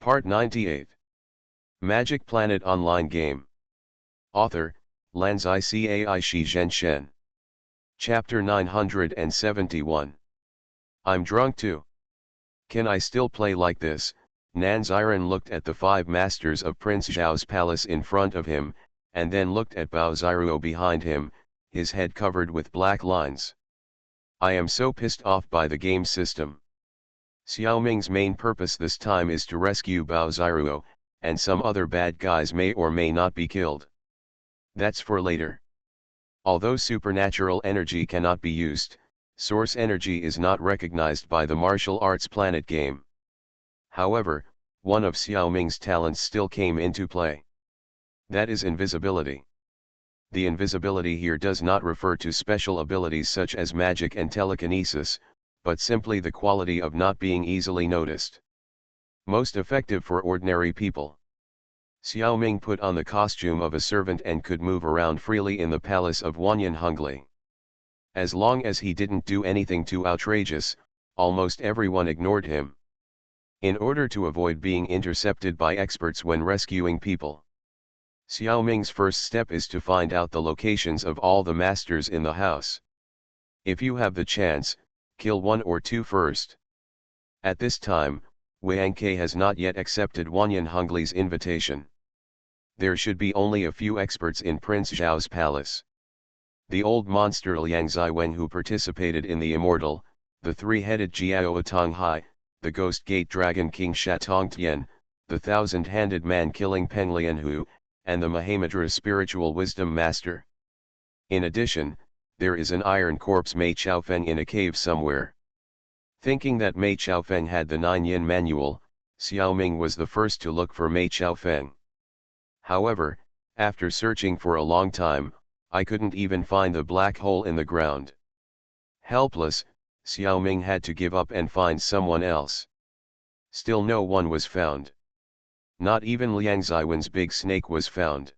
Part 98. Magic Planet Online Game. Author, Lanzai Cai Shi Zhenshen. Chapter 971. I'm drunk too. Can I still play like this? Nanziren looked at the 5 masters of Prince Zhao's palace in front of him, and then looked at Bao Ziruo behind him, his head covered with black lines. I am so pissed off by the game system. Xiaoming's main purpose this time is to rescue Bao Ziruo, and some other bad guys may or may not be killed. That's for later. Although supernatural energy cannot be used, source energy is not recognized by the martial arts planet game. However, one of Xiaoming's talents still came into play. That is invisibility. The invisibility here does not refer to special abilities such as magic and telekinesis, but simply the quality of not being easily noticed. Most effective for ordinary people. Xiaoming put on the costume of a servant and could move around freely in the palace of Wanyan Hongli. As long as he didn't do anything too outrageous, almost everyone ignored him. In order to avoid being intercepted by experts when rescuing people, Xiaoming's first step is to find out the locations of all the masters in the house. If you have the chance, kill 1 or 2 first. At this time, Wang Ke has not yet accepted Wanyan Hongli's invitation. There should be only a few experts in Prince Zhao's palace. The old monster Liang Ziwen who participated in the immortal, the 3-headed Jiao Tonghai, the Ghost Gate Dragon King Shatong Tian, the 1,000-handed man killing Peng Lianhu, and the Mahamudra spiritual wisdom master. In addition, there is an iron corpse Mei Chaofeng in a cave somewhere. Thinking that Mei Chaofeng had the 9-yin manual, Xiaoming was the first to look for Mei Chaofeng. However, after searching for a long time, I couldn't even find the black hole in the ground. Helpless, Xiaoming had to give up and find someone else. Still no one was found. Not even Liang Ziwen's big snake was found.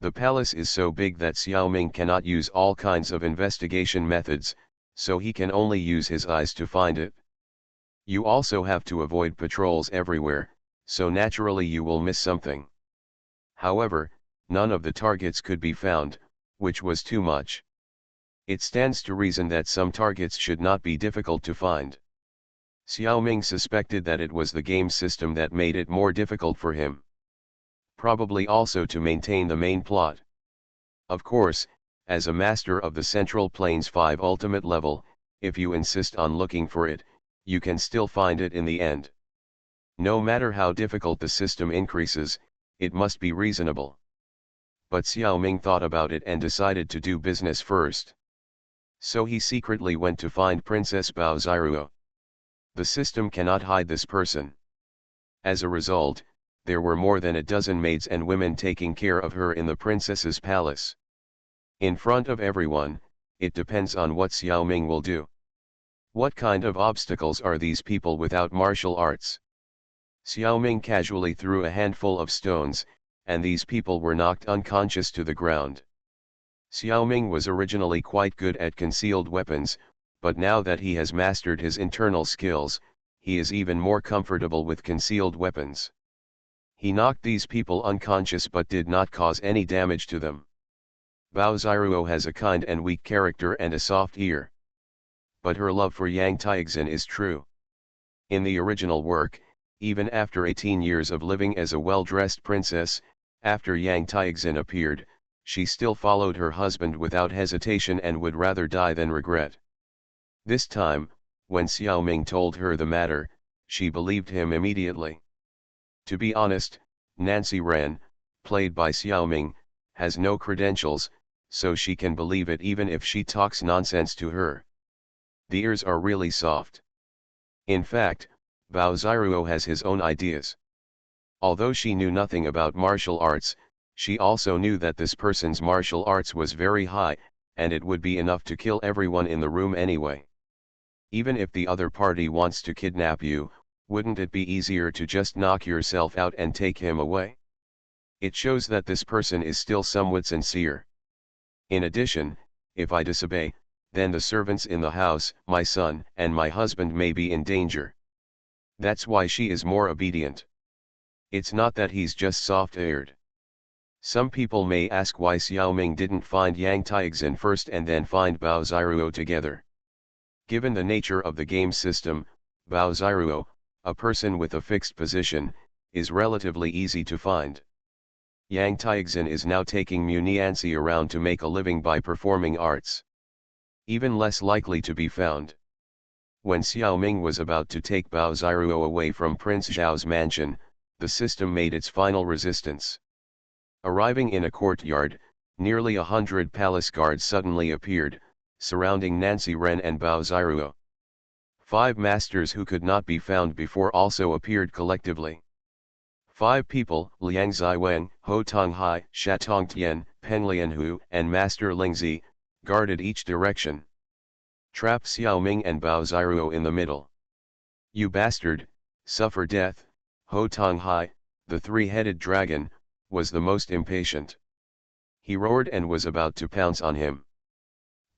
The palace is so big that Xiaoming cannot use all kinds of investigation methods, so he can only use his eyes to find it. You also have to avoid patrols everywhere, so naturally you will miss something. However, none of the targets could be found, which was too much. It stands to reason that some targets should not be difficult to find. Xiaoming suspected that it was the game system that made it more difficult for him. Probably also to maintain the main plot. Of course, as a master of the Central Plains 5 ultimate level, if you insist on looking for it, you can still find it in the end. No matter how difficult the system increases, it must be reasonable. But Xiaoming thought about it and decided to do business first. So he secretly went to find Princess Bao Ziruo. The system cannot hide this person. As a result, there were more than a dozen maids and women taking care of her in the princess's palace. In front of everyone, it depends on what Xiaoming will do. What kind of obstacles are these people without martial arts? Xiaoming casually threw a handful of stones, and these people were knocked unconscious to the ground. Xiaoming was originally quite good at concealed weapons, but now that he has mastered his internal skills, he is even more comfortable with concealed weapons. He knocked these people unconscious but did not cause any damage to them. Bao Ziruo has a kind and weak character and a soft ear. But her love for Yang Taixin is true. In the original work, even after 18 years of living as a well-dressed princess, after Yang Taixin appeared, she still followed her husband without hesitation and would rather die than regret. This time, when Xiaoming told her the matter, she believed him immediately. To be honest, Nancy Ran, played by Xiaoming, has no credentials, so she can believe it even if she talks nonsense to her. The ears are really soft. In fact, Bao Ziruo has his own ideas. Although she knew nothing about martial arts, she also knew that this person's martial arts was very high, and it would be enough to kill everyone in the room anyway. Even if the other party wants to kidnap you, wouldn't it be easier to just knock yourself out and take him away? It shows that this person is still somewhat sincere. In addition, if I disobey, then the servants in the house, my son and my husband may be in danger. That's why she is more obedient. It's not that he's just soft-aired. Some people may ask why Xiao Ming didn't find Yang Taixin first and then find Bao Ziruo together. Given the nature of the game system, Bao Ziruo, a person with a fixed position, is relatively easy to find. Yang Taixin is now taking Munianzi around to make a living by performing arts. Even less likely to be found. When Xiao Ming was about to take Bao Ziruo away from Prince Zhao's mansion, the system made its final resistance. Arriving in a courtyard, nearly 100 palace guards suddenly appeared, surrounding Nancy Ren and Bao Ziruo. 5 masters who could not be found before also appeared collectively. 5 people, Liang Ziweng, Ho Tonghai, Sha Tongtian, Peng Lianhu, and Master Lingzi, guarded each direction. Trap Xiao Ming and Bao Ziruo in the middle. You bastard, suffer death. Ho Tonghai, the 3-headed dragon, was the most impatient. He roared and was about to pounce on him.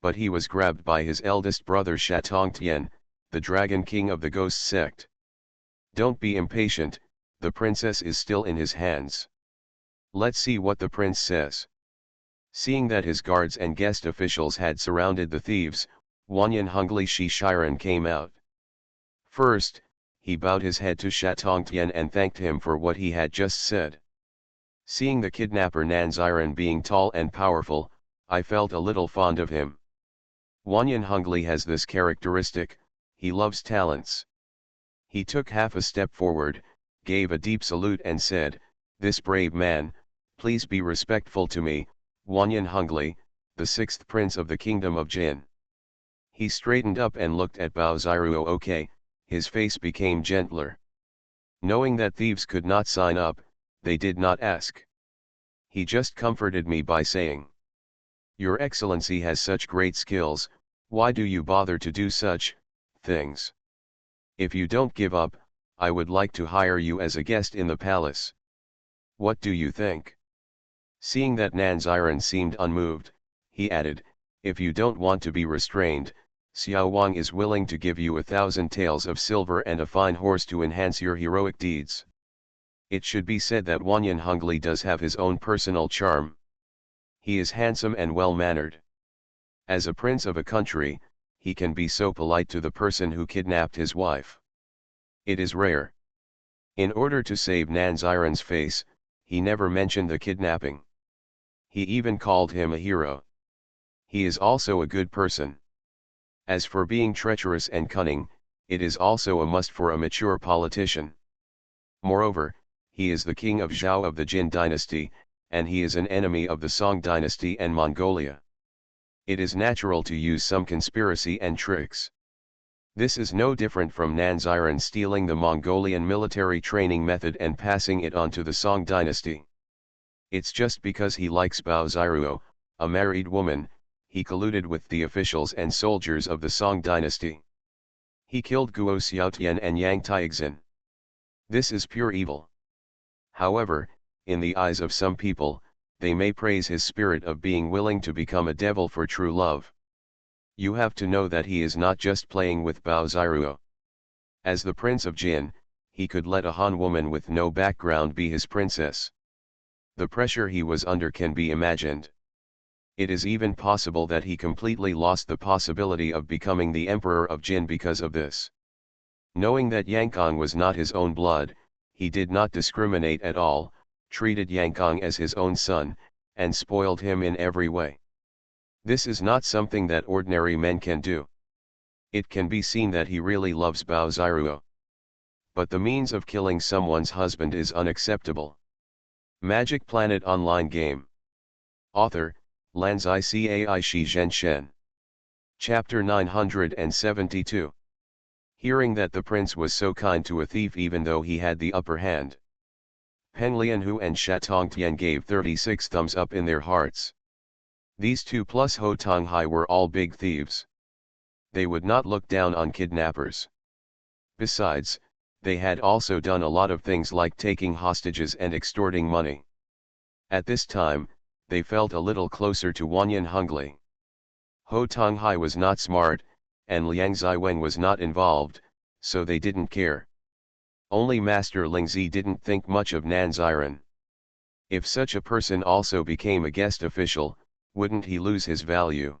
But he was grabbed by his eldest brother Sha Tongtian, the dragon king of the ghost sect. Don't be impatient, the princess is still in his hands. Let's see what the prince says. Seeing that his guards and guest officials had surrounded the thieves, Wanyan Hungli Shi Shiren came out. First, he bowed his head to Sha Tongtian and thanked him for what he had just said. Seeing the kidnapper Nanziren being tall and powerful, I felt a little fond of him. Wanyan Hungli has this characteristic, he loves talents. He took half a step forward, gave a deep salute and said, "This brave man, please be respectful to me, Wanyan Hungli, the 6th prince of the kingdom of Jin." He straightened up and looked at Bao Ziruo. Okay, his face became gentler. Knowing that thieves could not sign up, they did not ask. He just comforted me by saying, "Your Excellency has such great skills, why do you bother to do such things? If you don't give up, I would like to hire you as a guest in the palace. What do you think?" Seeing that Nanziren seemed unmoved, he added, "If you don't want to be restrained, Xiao Wang is willing to give you 1,000 taels of silver and a fine horse to enhance your heroic deeds." It should be said that Wanyan Hungli does have his own personal charm. He is handsome and well-mannered. As a prince of a country, he can be so polite to the person who kidnapped his wife. It is rare. In order to save Nanziren's face, he never mentioned the kidnapping. He even called him a hero. He is also a good person. As for being treacherous and cunning, it is also a must for a mature politician. Moreover, he is the king of Zhao of the Jin dynasty, and he is an enemy of the Song dynasty and Mongolia. It is natural to use some conspiracy and tricks. This is no different from Nanziren stealing the Mongolian military training method and passing it on to the Song dynasty. It's just because he likes Bao Ziruo, a married woman, he colluded with the officials and soldiers of the Song dynasty. He killed Guo Xiaotian and Yang Taixin. This is pure evil. However, in the eyes of some people, they may praise his spirit of being willing to become a devil for true love. You have to know that he is not just playing with Bao Ziruo. As the Prince of Jin, he could let a Han woman with no background be his princess. The pressure he was under can be imagined. It is even possible that he completely lost the possibility of becoming the Emperor of Jin because of this. Knowing that Yankong was not his own blood, he did not discriminate at all, treated Yankong as his own son, and spoiled him in every way. This is not something that ordinary men can do. It can be seen that he really loves Bao Ziruo. But the means of killing someone's husband is unacceptable. Magic Planet Online Game. Author, Lanzai Cai Shi Zhen Shen. Chapter 972. Hearing that the prince was so kind to a thief even though he had the upper hand, Peng Lianhu and Sha Tongtian gave 36 thumbs up in their hearts. These two plus Ho Tonghai were all big thieves. They would not look down on kidnappers. Besides, they had also done a lot of things like taking hostages and extorting money. At this time, they felt a little closer to Wanyan Hungli. Ho Tonghai was not smart, and Liang Ziweng was not involved, so they didn't care. Only Master Lingzi didn't think much of Nan Ziren. If such a person also became a guest official, wouldn't he lose his value?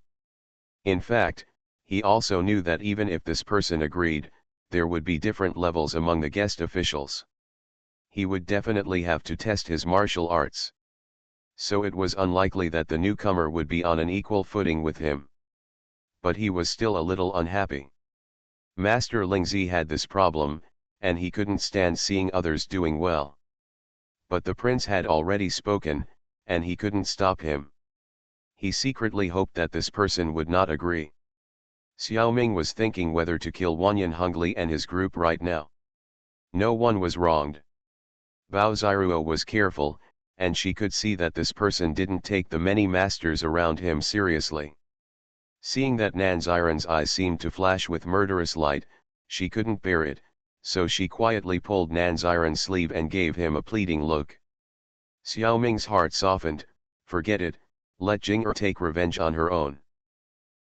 In fact, he also knew that even if this person agreed, there would be different levels among the guest officials. He would definitely have to test his martial arts. So it was unlikely that the newcomer would be on an equal footing with him. But he was still a little unhappy. Master Lingzi had this problem, and he couldn't stand seeing others doing well. But the prince had already spoken, and he couldn't stop him. He secretly hoped that this person would not agree. Xiao Ming was thinking whether to kill Wanyan Hongli and his group right now. No one was wronged. Bao Ziruo was careful, and she could see that this person didn't take the many masters around him seriously. Seeing that Nan Ziren's eyes seemed to flash with murderous light, she couldn't bear it, so she quietly pulled Nan Ziren's sleeve and gave him a pleading look. Xiao Ming's heart softened. Forget it, let Jing'er take revenge on her own.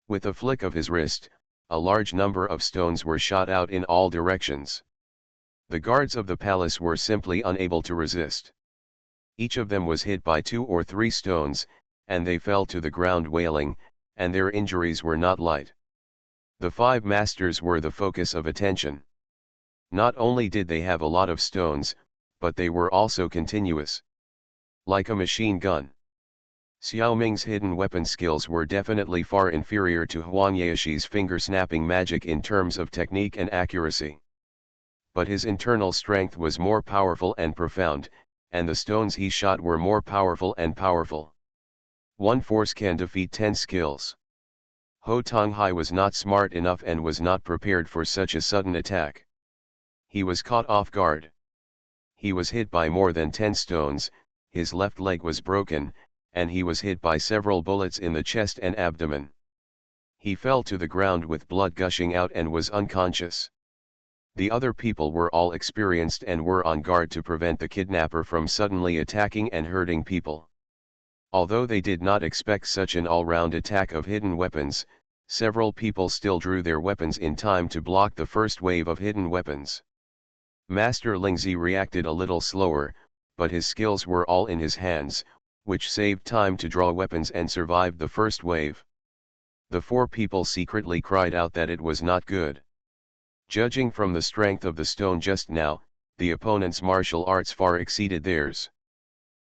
With a flick of his wrist, a large number of stones were shot out in all directions. The guards of the palace were simply unable to resist. Each of them was hit by 2 or 3 stones, and they fell to the ground wailing, and their injuries were not light. The 5 masters were the focus of attention. Not only did they have a lot of stones, but they were also continuous. Like a machine gun. Xiao Ming's hidden weapon skills were definitely far inferior to Huang Yaoxi's finger-snapping magic in terms of technique and accuracy. But his internal strength was more powerful and profound, and the stones he shot were more powerful and powerful. One force can defeat 10 skills. Ho Tonghai was not smart enough and was not prepared for such a sudden attack. He was caught off guard. He was hit by more than 10 stones, his left leg was broken, and he was hit by several bullets in the chest and abdomen. He fell to the ground with blood gushing out and was unconscious. The other people were all experienced and were on guard to prevent the kidnapper from suddenly attacking and hurting people. Although they did not expect such an all-round attack of hidden weapons, several people still drew their weapons in time to block the first wave of hidden weapons. Master Lingzi reacted a little slower, but his skills were all in his hands, which saved time to draw weapons and survived the first wave. The 4 people secretly cried out that it was not good. Judging from the strength of the stone just now, the opponent's martial arts far exceeded theirs.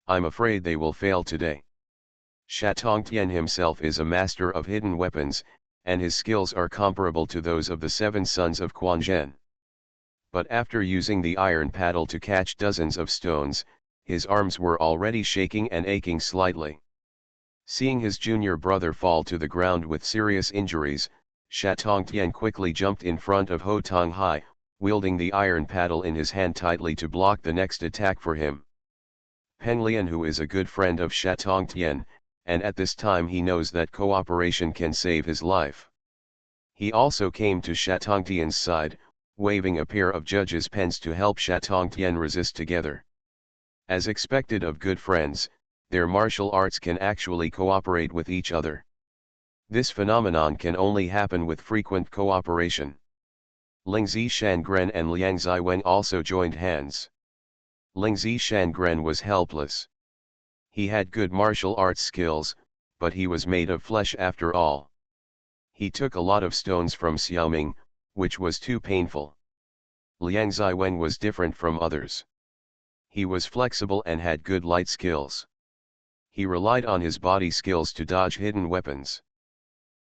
I'm afraid they will fail today. Shatongtian himself is a master of hidden weapons, and his skills are comparable to those of the 7 sons of Quanzhen. But after using the iron paddle to catch dozens of stones, his arms were already shaking and aching slightly. Seeing his junior brother fall to the ground with serious injuries, Shatongtian quickly jumped in front of Ho Tonghai, wielding the iron paddle in his hand tightly to block the next attack for him. Peng Lian, who is a good friend of Shatongtian, and at this time he knows that cooperation can save his life. He also came to Shatongtian's side, waving a pair of judges' pens to help Shatongtian resist together. As expected of good friends, their martial arts can actually cooperate with each other. This phenomenon can only happen with frequent cooperation. Lingzi Shangren and Liang Ziwen also joined hands. Lingzi Shangren was helpless. He had good martial arts skills, but he was made of flesh after all. He took a lot of stones from Xiaoming, which was too painful. Liang Ziwen was different from others. He was flexible and had good light skills. He relied on his body skills to dodge hidden weapons.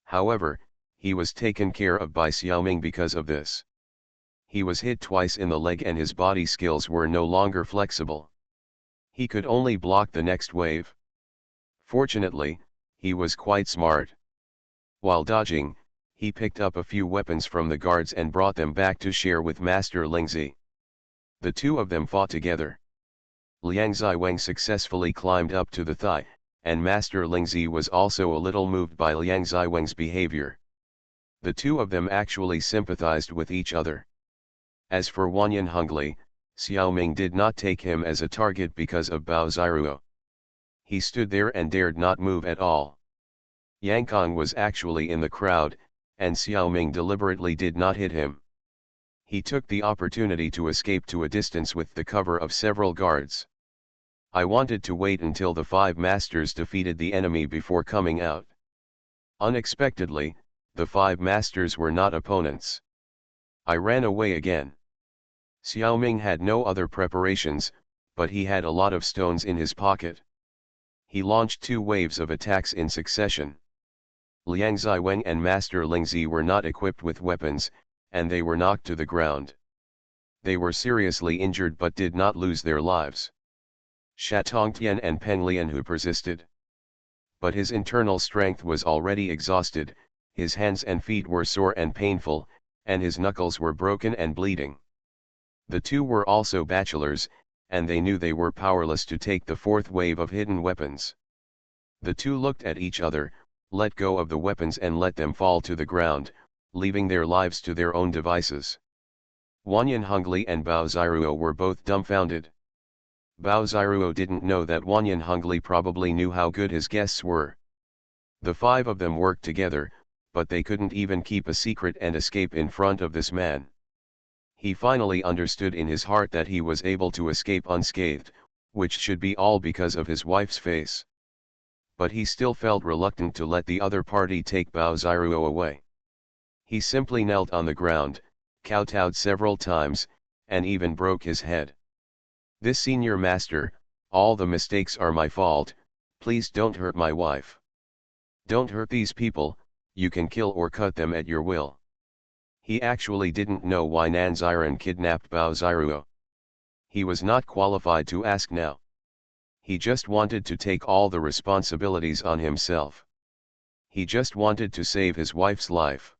However, he was taken care of by Xiaoming because of this. He was hit twice in the leg and his body skills were no longer flexible. He could only block the next wave. Fortunately, he was quite smart. While dodging, he picked up a few weapons from the guards and brought them back to share with Master Lingzi. The 2 of them fought together. Liang Ziweng successfully climbed up to the thigh, and Master Lingzi was also a little moved by Liang Ziweng's behavior. The 2 of them actually sympathized with each other. As for Wanyan Hongli, Xiaoming did not take him as a target because of Bao Ziruo. He stood there and dared not move at all. Yang Kong was actually in the crowd, and Xiaoming deliberately did not hit him. He took the opportunity to escape to a distance with the cover of several guards. I wanted to wait until the 5 masters defeated the enemy before coming out. Unexpectedly, the 5 masters were not opponents. I ran away again. Xiaoming had no other preparations, but he had a lot of stones in his pocket. He launched 2 waves of attacks in succession. Liang Ziweng and Master Lingzi were not equipped with weapons, and they were knocked to the ground. They were seriously injured but did not lose their lives. Shatongtian and Peng Lian who persisted. But his internal strength was already exhausted, his hands and feet were sore and painful, and his knuckles were broken and bleeding. The 2 were also bachelors, and they knew they were powerless to take the 4th wave of hidden weapons. The 2 looked at each other, let go of the weapons and let them fall to the ground, leaving their lives to their own devices. Wanyan Hongli and Bao Ziruo were both dumbfounded. Bao Ziruo didn't know that Wanyan Hongli probably knew how good his guests were. The 5 of them worked together, but they couldn't even keep a secret and escape in front of this man. He finally understood in his heart that he was able to escape unscathed, which should be all because of his wife's face. But he still felt reluctant to let the other party take Bao Ziruo away. He simply knelt on the ground, kowtowed several times, and even broke his head. "This senior master, all the mistakes are my fault, please don't hurt my wife. Don't hurt these people, you can kill or cut them at your will." He actually didn't know why Nanziran kidnapped Bao Ziruo. He was not qualified to ask now. He just wanted to take all the responsibilities on himself. He just wanted to save his wife's life.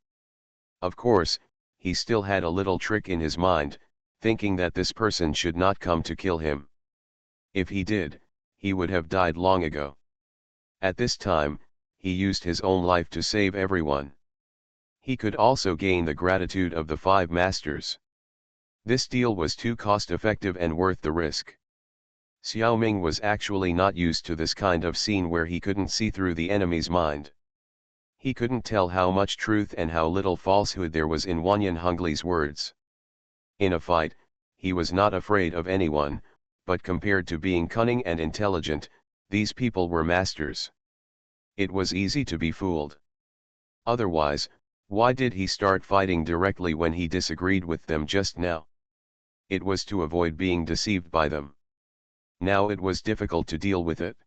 Of course, he still had a little trick in his mind, thinking that this person should not come to kill him. If he did, he would have died long ago. At this time, he used his own life to save everyone. He could also gain the gratitude of the 5 masters. This deal was too cost-effective and worth the risk. Xiaoming was actually not used to this kind of scene where he couldn't see through the enemy's mind. He couldn't tell how much truth and how little falsehood there was in Wanyan Hongli's words. In a fight, he was not afraid of anyone, but compared to being cunning and intelligent, these people were masters. It was easy to be fooled. Otherwise, why did he start fighting directly when he disagreed with them just now? It was to avoid being deceived by them. Now it was difficult to deal with it.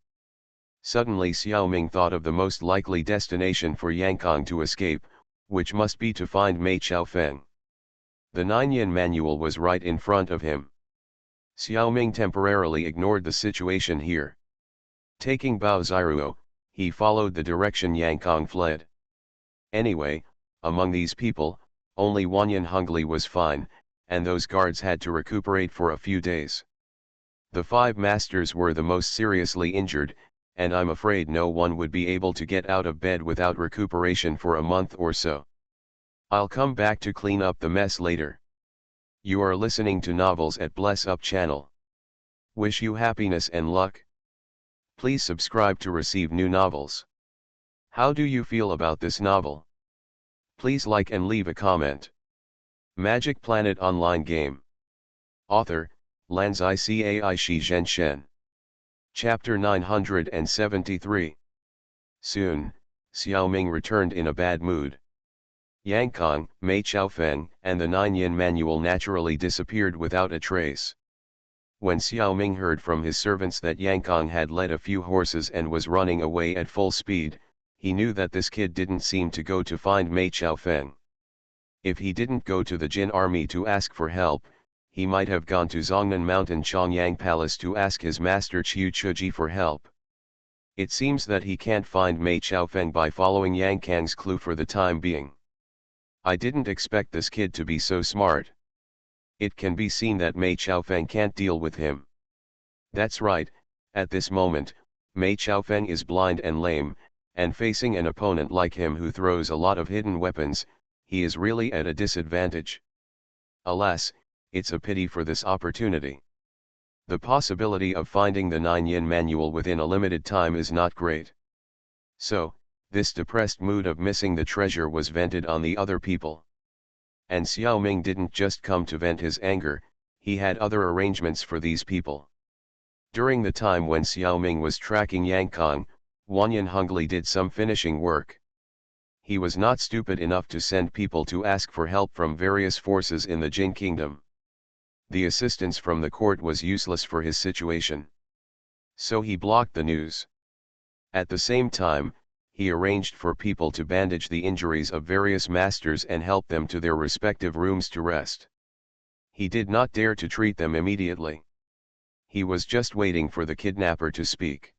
Suddenly Xiaoming thought of the most likely destination for Yankong to escape, which must be to find Mei Chaofeng. The 9-yin manual was right in front of him. Xiaoming temporarily ignored the situation here. Taking Bao Ziruo, he followed the direction Yankong fled. Anyway, among these people, only Wanyan Hongli was fine, and those guards had to recuperate for a few days. The 5 masters were the most seriously injured, and I'm afraid no one would be able to get out of bed without recuperation for a month or so. I'll come back to clean up the mess later. You are listening to Novels at Bless Up channel. Wish you happiness and luck. Please subscribe to receive new novels. How do you feel about this novel? Please like and leave a comment. Magic Planet Online Game. Author, Lanzai Cai Shi Zhen Shen. Chapter 973. Soon, Xiaoming returned in a bad mood. Yankong, Mei Chaofeng, and the 9-yin manual naturally disappeared without a trace. When Xiaoming heard from his servants that Yankong had led a few horses and was running away at full speed, he knew that this kid didn't seem to go to find Mei Chaofeng. If he didn't go to the Jin army to ask for help, he might have gone to Zhongnan Mountain Chongyang Palace to ask his master Qiu Chuji for help. It seems that he can't find Mei Chaofeng by following Yankang's clue for the time being. I didn't expect this kid to be so smart. It can be seen that Mei Chaofeng can't deal with him. That's right, at this moment, Mei Chaofeng is blind and lame, and facing an opponent like him who throws a lot of hidden weapons, he is really at a disadvantage. Alas, it's a pity for this opportunity. The possibility of finding the 9-yin manual within a limited time is not great. So, this depressed mood of missing the treasure was vented on the other people. And Xiao Ming didn't just come to vent his anger, he had other arrangements for these people. During the time when Xiao Ming was tracking Yang Kong, Wanyan Hongli did some finishing work. He was not stupid enough to send people to ask for help from various forces in the Jin kingdom. The assistance from the court was useless for his situation. So he blocked the news. At the same time, he arranged for people to bandage the injuries of various masters and help them to their respective rooms to rest. He did not dare to treat them immediately. He was just waiting for the kidnapper to speak.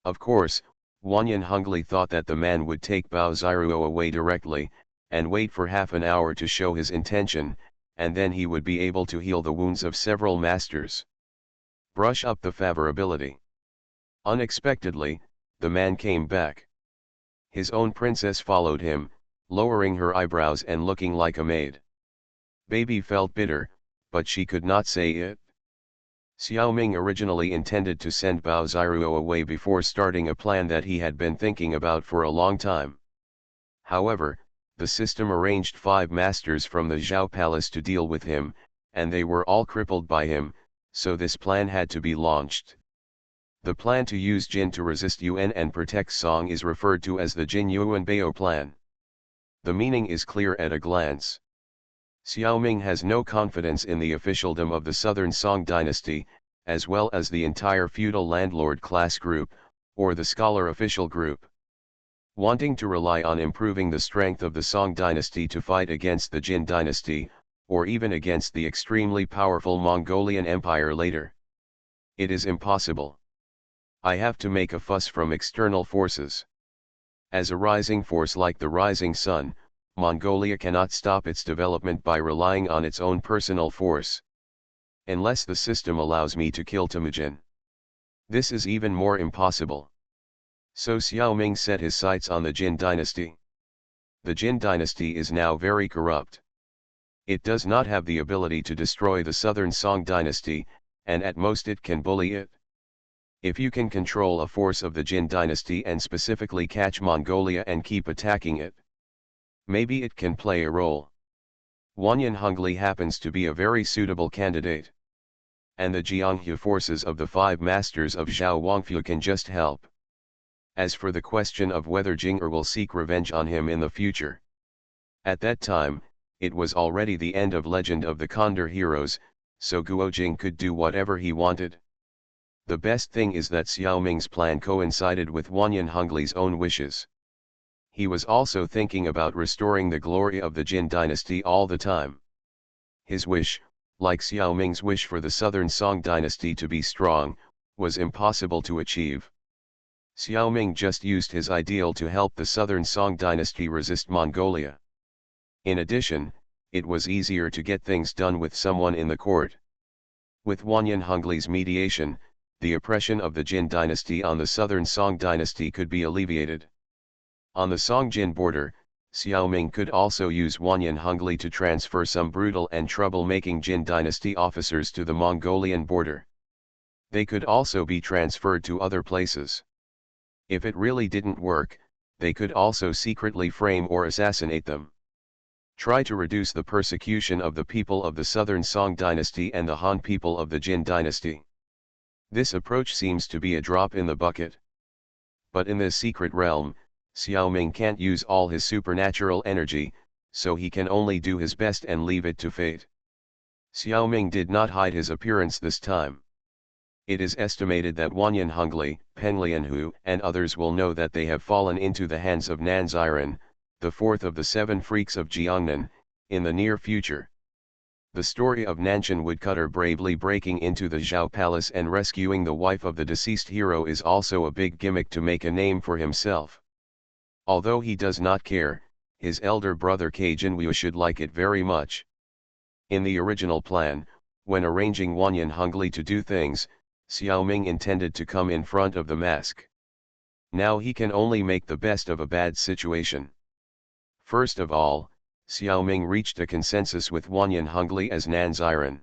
Of course, Wanyan Hongli thought that the man would take Bao Ziruo away directly, and wait for half an hour to show his intention, and then he would be able to heal the wounds of several masters. Brush up the favorability. Unexpectedly, the man came back. His own princess followed him, lowering her eyebrows and looking like a maid. Baby felt bitter, but she could not say it. Xiao Ming originally intended to send Bao Ziruo away before starting a plan that he had been thinking about for a long time. However, the system arranged 5 masters from the Zhao Palace to deal with him, and they were all crippled by him, so this plan had to be launched. The plan to use Jin to resist Yuan and protect Song is referred to as the Jin Yuan Bao plan. The meaning is clear at a glance. Xiao Ming has no confidence in the officialdom of the Southern Song dynasty, as well as the entire feudal landlord class group, or the scholar official group. Wanting to rely on improving the strength of the Song dynasty to fight against the Jin dynasty, or even against the extremely powerful Mongolian Empire later. It is impossible. I have to make a fuss from external forces. As a rising force like the rising sun, Mongolia cannot stop its development by relying on its own personal force. Unless the system allows me to kill Temujin. This is even more impossible. So Xiao Ming set his sights on the Jin dynasty. The Jin dynasty is now very corrupt. It does not have the ability to destroy the Southern Song dynasty, and at most it can bully it. If you can control a force of the Jin dynasty and specifically catch Mongolia and keep attacking it, maybe it can play a role. Wanyan Hongli happens to be a very suitable candidate. And the Jianghu forces of the 5 masters of Zhao Wangfu can just help. As for the question of whether Jing'er will seek revenge on him in the future. At that time, it was already the end of Legend of the Condor Heroes, so Guo Jing could do whatever he wanted. The best thing is that Xiao Ming's plan coincided with Wanyan Hongli's own wishes. He was also thinking about restoring the glory of the Jin dynasty all the time. His wish, like Xiao Ming's wish for the Southern Song dynasty to be strong, was impossible to achieve. Xiao Ming just used his ideal to help the Southern Song dynasty resist Mongolia. In addition, it was easier to get things done with someone in the court. With Wanyan Hongli's mediation, the oppression of the Jin dynasty on the Southern Song dynasty could be alleviated. On the Song-Jin border, Xiao Ming could also use Wanyan Hongli to transfer some brutal and trouble-making Jin dynasty officers to the Mongolian border. They could also be transferred to other places. If it really didn't work, they could also secretly frame or assassinate them. Try to reduce the persecution of the people of the Southern Song dynasty and the Han people of the Jin dynasty. This approach seems to be a drop in the bucket. But in this secret realm, Xiao Ming can't use all his supernatural energy, so he can only do his best and leave it to fate. Xiao Ming did not hide his appearance this time. It is estimated that Wanyan Hongli, Peng Lianhu, and others will know that they have fallen into the hands of Nan Ziren, the 4th of the 7 freaks of Jiangnan, in the near future. The story of Nanshan Woodcutter bravely breaking into the Zhao Palace and rescuing the wife of the deceased hero is also a big gimmick to make a name for himself. Although he does not care, his elder brother Ke Jinwu should like it very much. In the original plan, when arranging Wanyan Hongli to do things, Xiao Ming intended to come in front of the mask. Now he can only make the best of a bad situation. First of all, Xiao Ming reached a consensus with Wanyan Hongli as Nan Ziren.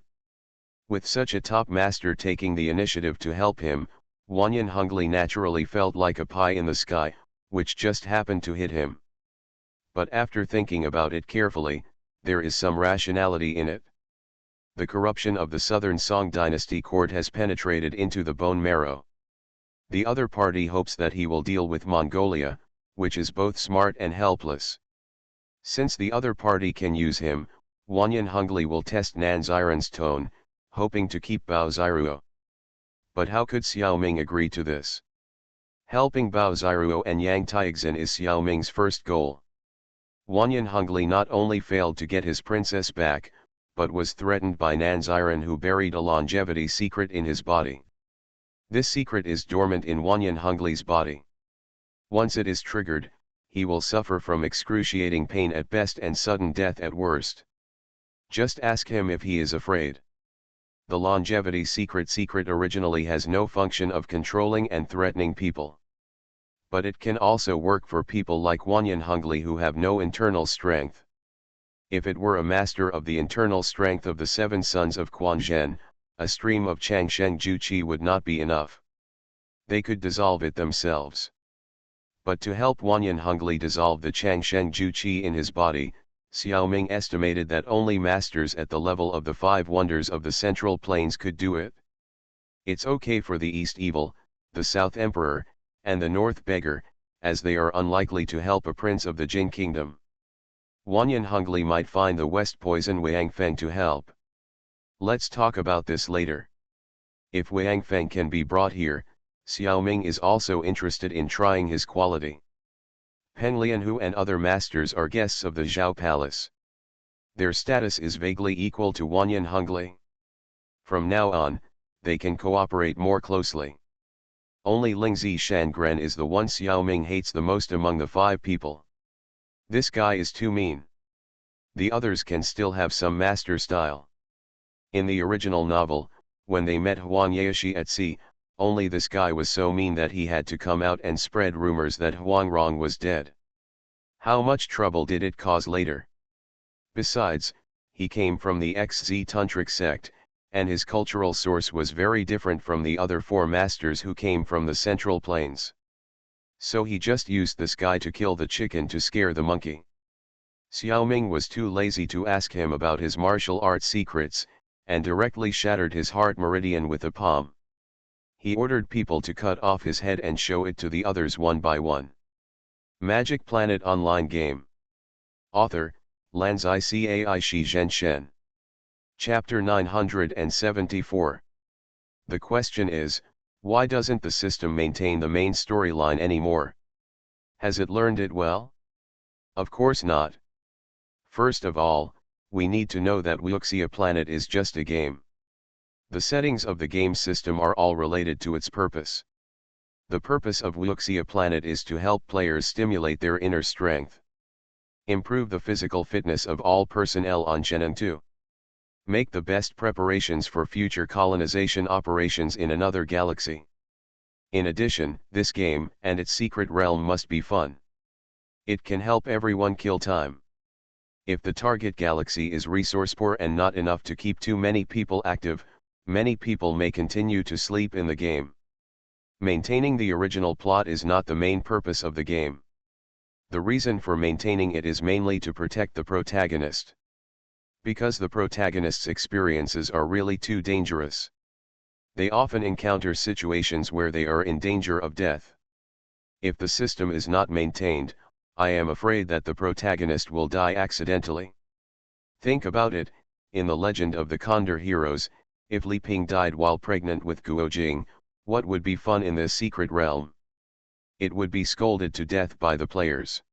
With such a top master taking the initiative to help him, Wanyan Hongli naturally felt like a pie in the sky, which just happened to hit him. But after thinking about it carefully, there is some rationality in it. The corruption of the southern Song dynasty court has penetrated into the bone marrow. The other party hopes that he will deal with Mongolia, which is both smart and helpless. Since the other party can use him, Wanyan Hongli will test Nanziran's tone, hoping to keep Bao Ziruo. But how could Xiaoming agree to this? Helping Bao Ziruo and Yang Taixin is Xiaoming's first goal. Wanyan Hongli not only failed to get his princess back, but was threatened by Nanziran, who buried a longevity secret in his body. This secret is dormant in Wanyan Hongli's body. Once it is triggered, he will suffer from excruciating pain at best and sudden death at worst. Just ask him if he is afraid. The longevity secret originally has no function of controlling and threatening people. But it can also work for people like Wanyan Hongli who have no internal strength. If it were a master of the internal strength of the seven sons of Quan Zhen, a stream of Changsheng Ju Qi would not be enough. They could dissolve it themselves. But to help Wanyan Hongli dissolve the Changsheng Ju Qi in his body, Xiaoming estimated that only masters at the level of the five wonders of the Central Plains could do it. It's okay for the East Evil, the South Emperor, and the North Beggar, as they are unlikely to help a prince of the Jin kingdom. Wanyan Hongli might find the West Poison Wang Feng to help. Let's talk about this later. If Wang Feng can be brought here, Xiaoming is also interested in trying his quality. Peng Lianhu and other masters are guests of the Zhao Palace. Their status is vaguely equal to Wanyan Hongli. From now on, they can cooperate more closely. Only Lingzi Shangren is the one Xiaoming hates the most among the five people. This guy is too mean. The others can still have some master style. In the original novel, when they met Huang Yaoshi at sea, only this guy was so mean that he had to come out and spread rumors that Huang Rong was dead. How much trouble did it cause later? Besides, he came from the XZ Tantric sect, and his cultural source was very different from the other four masters who came from the Central Plains. So he just used this guy to kill the chicken to scare the monkey. Xiaoming was too lazy to ask him about his martial arts secrets, and directly shattered his heart meridian with a palm. He ordered people to cut off his head and show it to the others one by one. Magic Planet Online Game. Author, Lanzai Cai Shi Zhen Shen. Chapter 974. The question is, why doesn't the system maintain the main storyline anymore? Has it learned it well? Of course not. First of all, we need to know that Wuxia Planet is just a game. The settings of the game system are all related to its purpose. The purpose of Wuxia Planet is to help players stimulate their inner strength. Improve the physical fitness of all personnel on Zhenan 2. Make the best preparations for future colonization operations in another galaxy. In addition, this game and its secret realm must be fun. It can help everyone kill time. If the target galaxy is resource poor and not enough to keep too many people active, many people may continue to sleep in the game. Maintaining the original plot is not the main purpose of the game. The reason for maintaining it is mainly to protect the protagonist. Because the protagonist's experiences are really too dangerous. They often encounter situations where they are in danger of death. If the system is not maintained, I am afraid that the protagonist will die accidentally. Think about it, in the legend of the Condor heroes, if Li Ping died while pregnant with Guo Jing, what would be fun in this secret realm? It would be scolded to death by the players.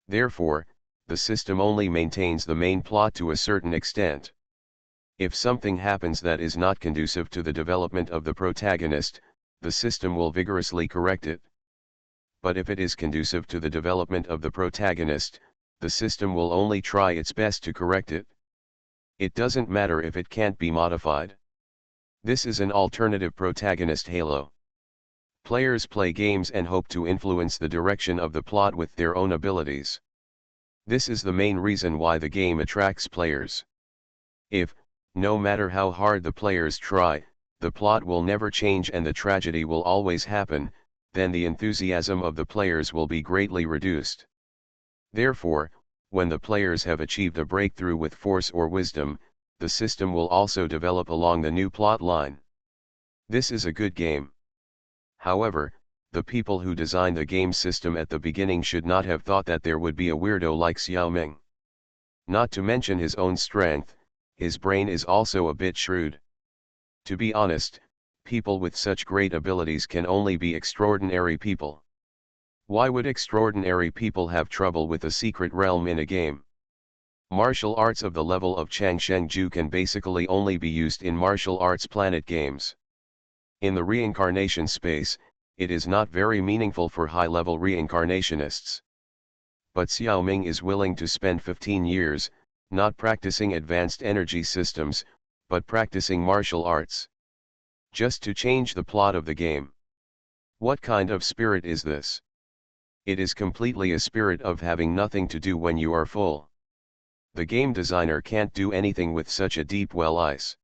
Therefore, the system only maintains the main plot to a certain extent. If something happens that is not conducive to the development of the protagonist, the system will vigorously correct it. But if it is conducive to the development of the protagonist, the system will only try its best to correct it. It doesn't matter if it can't be modified. This is an alternative protagonist halo. Players play games and hope to influence the direction of the plot with their own abilities. This is the main reason why the game attracts players. If, no matter how hard the players try, the plot will never change and the tragedy will always happen, then the enthusiasm of the players will be greatly reduced. Therefore, when the players have achieved a breakthrough with force or wisdom, the system will also develop along the new plot line. This is a good game. However, the people who designed the game system at the beginning should not have thought that there would be a weirdo like Xiao Ming. Not to mention his own strength, his brain is also a bit shrewd. To be honest, people with such great abilities can only be extraordinary people. Why would extraordinary people have trouble with a secret realm in a game? Martial arts of the level of Changsheng can basically only be used in martial arts planet games. In the reincarnation space, it is not very meaningful for high-level reincarnationists. But Xiao Ming is willing to spend 15 years, not practicing advanced energy systems, but practicing martial arts. Just to change the plot of the game. What kind of spirit is this? It is completely a spirit of having nothing to do when you are full. The game designer can't do anything with such a deep well ice.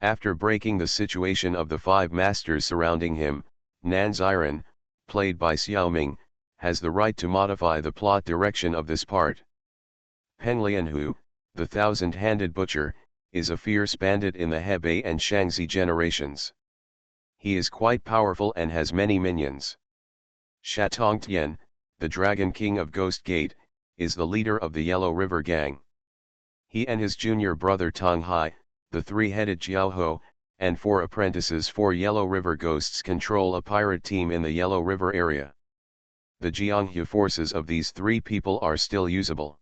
After breaking the situation of the 5 masters surrounding him, Nan Ziren, played by Xiao Ming, has the right to modify the plot direction of this part. Peng Lianhu, the thousand-handed butcher, is a fierce bandit in the Hebei and Shangzi generations. He is quite powerful and has many minions. Shatong Tian, the Dragon King of Ghost Gate, is the leader of the Yellow River Gang. He and his junior brother Tong Hai, the three-headed Jiaoho, and 4 apprentices 4 Yellow River Ghosts control a pirate team in the Yellow River area. The Jianghu forces of these 3 people are still usable.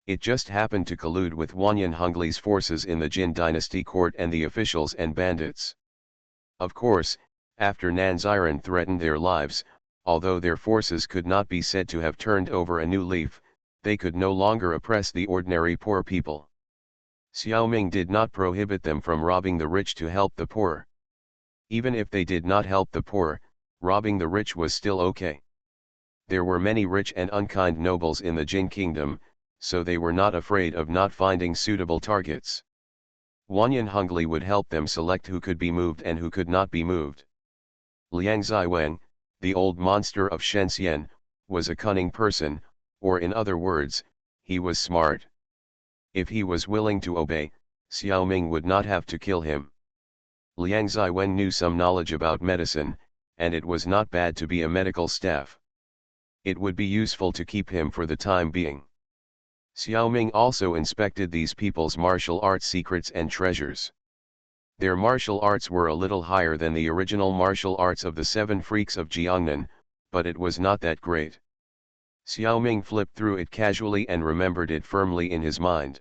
It just happened to collude with Wanyan Hungli's forces in the Jin dynasty court and the officials and bandits. Of course, after Nan Ziren threatened their lives, although their forces could not be said to have turned over a new leaf, they could no longer oppress the ordinary poor people. Xiao Ming did not prohibit them from robbing the rich to help the poor. Even if they did not help the poor, robbing the rich was still okay. There were many rich and unkind nobles in the Jin kingdom, so they were not afraid of not finding suitable targets. Wanyan Hungli would help them select who could be moved and who could not be moved. Liang Ziwang, the old monster of Shenzhen, was a cunning person, or in other words, he was smart. If he was willing to obey, Xiao Ming would not have to kill him. Liang Ziwen knew some knowledge about medicine, and it was not bad to be a medical staff. It would be useful to keep him for the time being. Xiao Ming also inspected these people's martial arts secrets and treasures. Their martial arts were a little higher than the original martial arts of the 7 freaks of Jiangnan, but it was not that great. Xiao Ming flipped through it casually and remembered it firmly in his mind.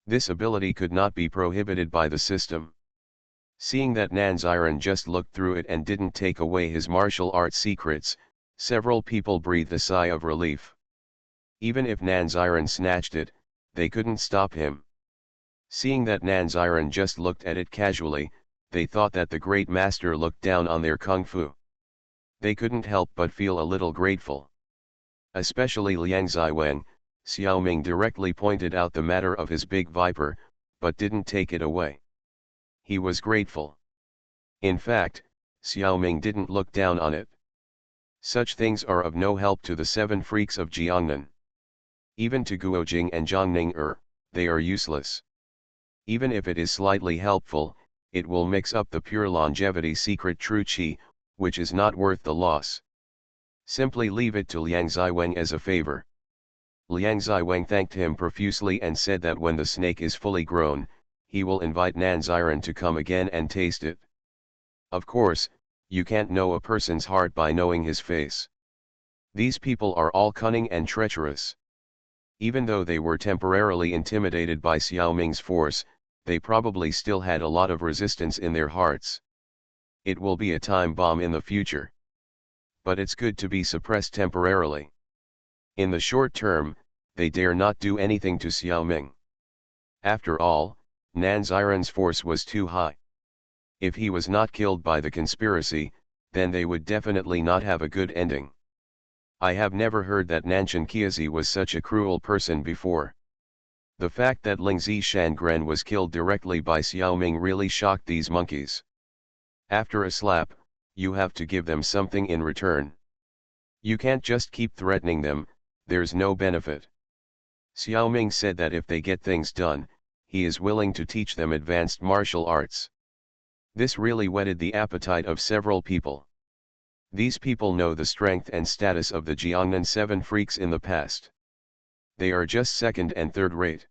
This ability could not be prohibited by the system. Seeing that Nan Ziren just looked through it and didn't take away his martial arts secrets, several people breathed a sigh of relief. Even if Nan Ziren snatched it, they couldn't stop him. Seeing that Nan Ziren just looked at it casually, they thought that the great master looked down on their kung fu. They couldn't help but feel a little grateful. Especially Liang Ziwen, Xiao Ming directly pointed out the matter of his big viper, but didn't take it away. He was grateful. In fact, Xiao Ming didn't look down on it. Such things are of no help to the 7 freaks of Jiangnan. Even to Guojing and Zhongning they are useless. Even if it is slightly helpful, it will mix up the pure longevity secret true qi, which is not worth the loss. Simply leave it to Liang Ziweng as a favor. Liang Ziweng thanked him profusely and said that when the snake is fully grown, he will invite Nan Ziren to come again and taste it. Of course, you can't know a person's heart by knowing his face. These people are all cunning and treacherous. Even though they were temporarily intimidated by Xiao Ming's force, they probably still had a lot of resistance in their hearts. It will be a time bomb in the future. But it's good to be suppressed temporarily. In the short term, they dare not do anything to Xiao Ming. After all, Nan Ziren's force was too high. If he was not killed by the conspiracy, then they would definitely not have a good ending. I have never heard that Nanshan Qiazi was such a cruel person before. The fact that Lingzi Shangren was killed directly by Xiao Ming really shocked these monkeys. After a slap, you have to give them something in return. You can't just keep threatening them, there's no benefit. Xiaoming said that if they get things done, he is willing to teach them advanced martial arts. This really whetted the appetite of several people. These people know the strength and status of the Jiangnan 7 freaks in the past. They are just second and third rate.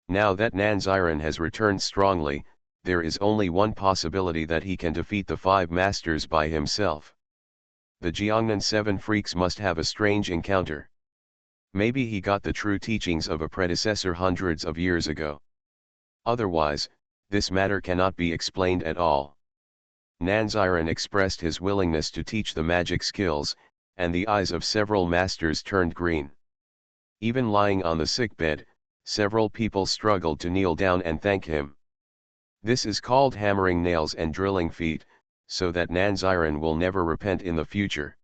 Now that Nan Ziren has returned strongly, there is only one possibility that he can defeat the 5 masters by himself. The Jiangnan 7 freaks must have a strange encounter. Maybe he got the true teachings of a predecessor hundreds of years ago. Otherwise, this matter cannot be explained at all. Nan Ziren expressed his willingness to teach the magic skills, and the eyes of several masters turned green. Even lying on the sickbed, several people struggled to kneel down and thank him. This is called hammering nails and drilling feet, so that Nan Ziren will never repent in the future.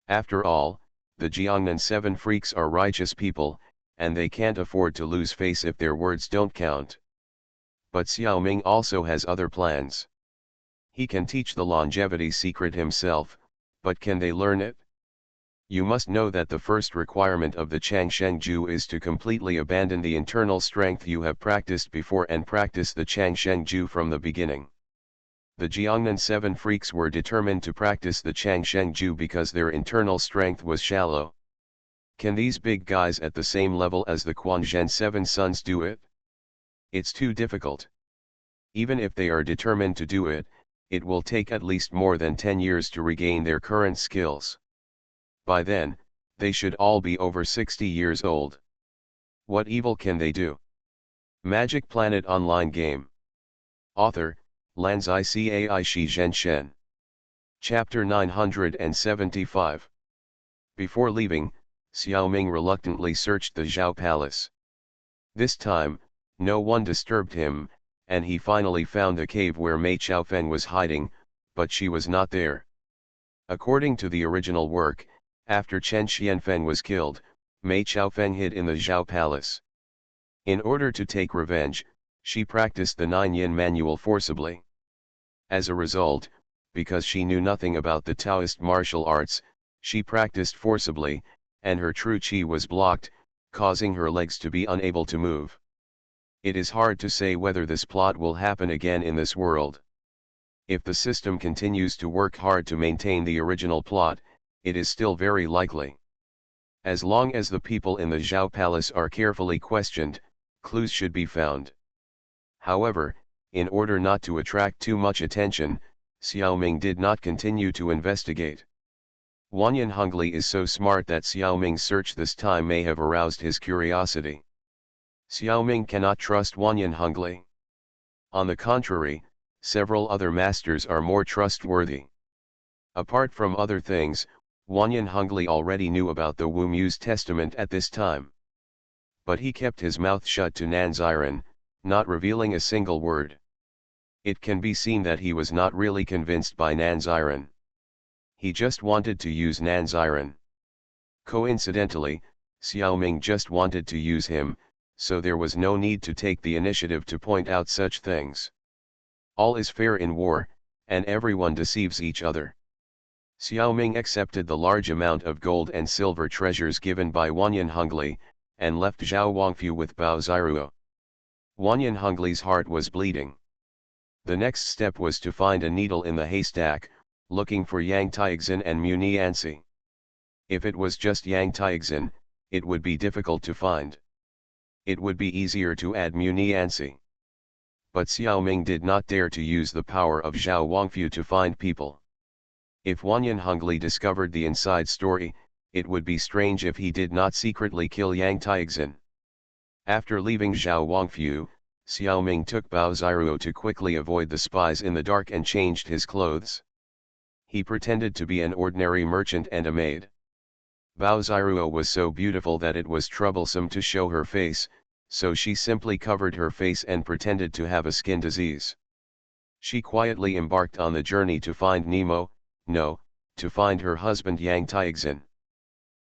After all, the Jiangnan 7 freaks are righteous people, and they can't afford to lose face if their words don't count. But Xiaoming also has other plans. He can teach the longevity secret himself, but can they learn it? You must know that the first requirement of the Changsheng Ju is to completely abandon the internal strength you have practiced before and practice the Changsheng Ju from the beginning. The Jiangnan 7 freaks were determined to practice the Changsheng Ju because their internal strength was shallow. Can these big guys at the same level as the Quanzhen 7 sons do it? It's too difficult. Even if they are determined to do it, it will take at least more than 10 years to regain their current skills. By then, they should all be over 60 years old. What evil can they do? Magic Planet Online Game. Author, Lanzai Cai Shi Zhen Shen. Chapter 975. Before leaving, Xiaoming reluctantly searched the Zhao Palace. This time, no one disturbed him, and he finally found the cave where Mei Chaofen was hiding, but she was not there. According to the original work, after Chen Xianfeng was killed, Mei Chaofen hid in the Zhao Palace. In order to take revenge, she practiced the 9 yin manual forcibly. As a result, because she knew nothing about the Taoist martial arts, she practiced forcibly, and her true qi was blocked, causing her legs to be unable to move. It is hard to say whether this plot will happen again in this world. If the system continues to work hard to maintain the original plot, it is still very likely. As long as the people in the Zhao Palace are carefully questioned, clues should be found. However, in order not to attract too much attention, Xiaoming did not continue to investigate. Wanyan Hongli is so smart that Xiaoming's search this time may have aroused his curiosity. Xiaoming cannot trust Wanyan Hongli. On the contrary, several other masters are more trustworthy. Apart from other things, Wanyan Hongli already knew about the Wu Mu's testament at this time. But he kept his mouth shut to Nan Ziren, not revealing a single word. It can be seen that he was not really convinced by Nan Ziren. He just wanted to use Nan Ziren. Coincidentally, Xiaoming just wanted to use him, so there was no need to take the initiative to point out such things. All is fair in war, and everyone deceives each other. Xiaoming accepted the large amount of gold and silver treasures given by Wanyan Hongli, and left Zhao Wangfu with Bao Ziruo. Wanyan Hongli's heart was bleeding. The next step was to find a needle in the haystack, looking for Yang Taixin and Mu Nianzi. If it was just Yang Taixin, it would be difficult to find. It would be easier to add Mu Nianzi. But Xiaoming did not dare to use the power of Zhao Wangfu to find people. If Wanyan Hongli discovered the inside story, it would be strange if he did not secretly kill Yang Taixin. After leaving Zhao Wangfu, Xiaoming took Bao Ziruo to quickly avoid the spies in the dark and changed his clothes. He pretended to be an ordinary merchant and a maid. Bao Ziruo was so beautiful that it was troublesome to show her face, so she simply covered her face and pretended to have a skin disease. She quietly embarked on the journey to find to find her husband Yang Taixin.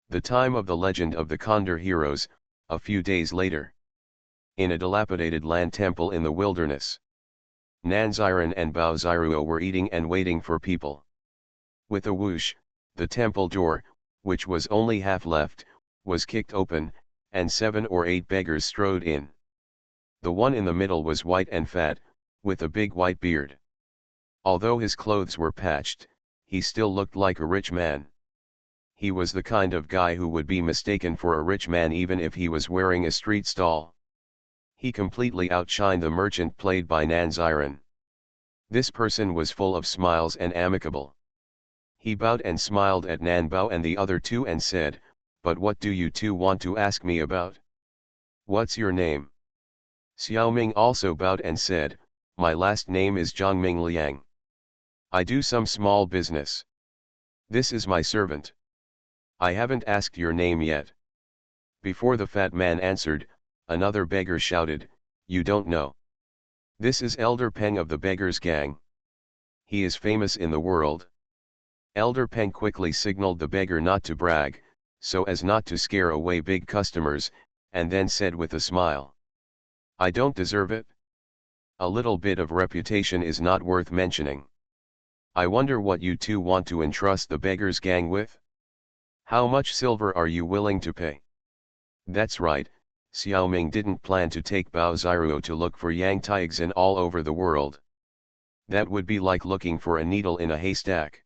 The time of the legend of the Condor heroes, a few days later. In a dilapidated land temple in the wilderness. Nan Ziren and Bao Ziruo were eating and waiting for people. With a whoosh, the temple door, which was only half left, was kicked open, and 7 or 8 beggars strode in. The one in the middle was white and fat, with a big white beard. Although his clothes were patched, he still looked like a rich man. He was the kind of guy who would be mistaken for a rich man even if he was wearing a street stall. He completely outshined the merchant played by Nanziren. This person was full of smiles and amicable. He bowed and smiled at Nanbao and the other two and said, "But what do you two want to ask me about? What's your name?" Xiaoming also bowed and said, "My last name is Zhongming Liang. I do some small business. This is my servant. I haven't asked your name yet." Before the fat man answered, another beggar shouted, "You don't know. This is Elder Peng of the Beggars Gang. He is famous in the world." Elder Peng quickly signaled the beggar not to brag, so as not to scare away big customers, and then said with a smile, "I don't deserve it. A little bit of reputation is not worth mentioning. I wonder what you two want to entrust the Beggars Gang with? How much silver are you willing to pay?" That's right, Xiaoming didn't plan to take Bao Ziruo to look for Yang Taixin all over the world. That would be like looking for a needle in a haystack.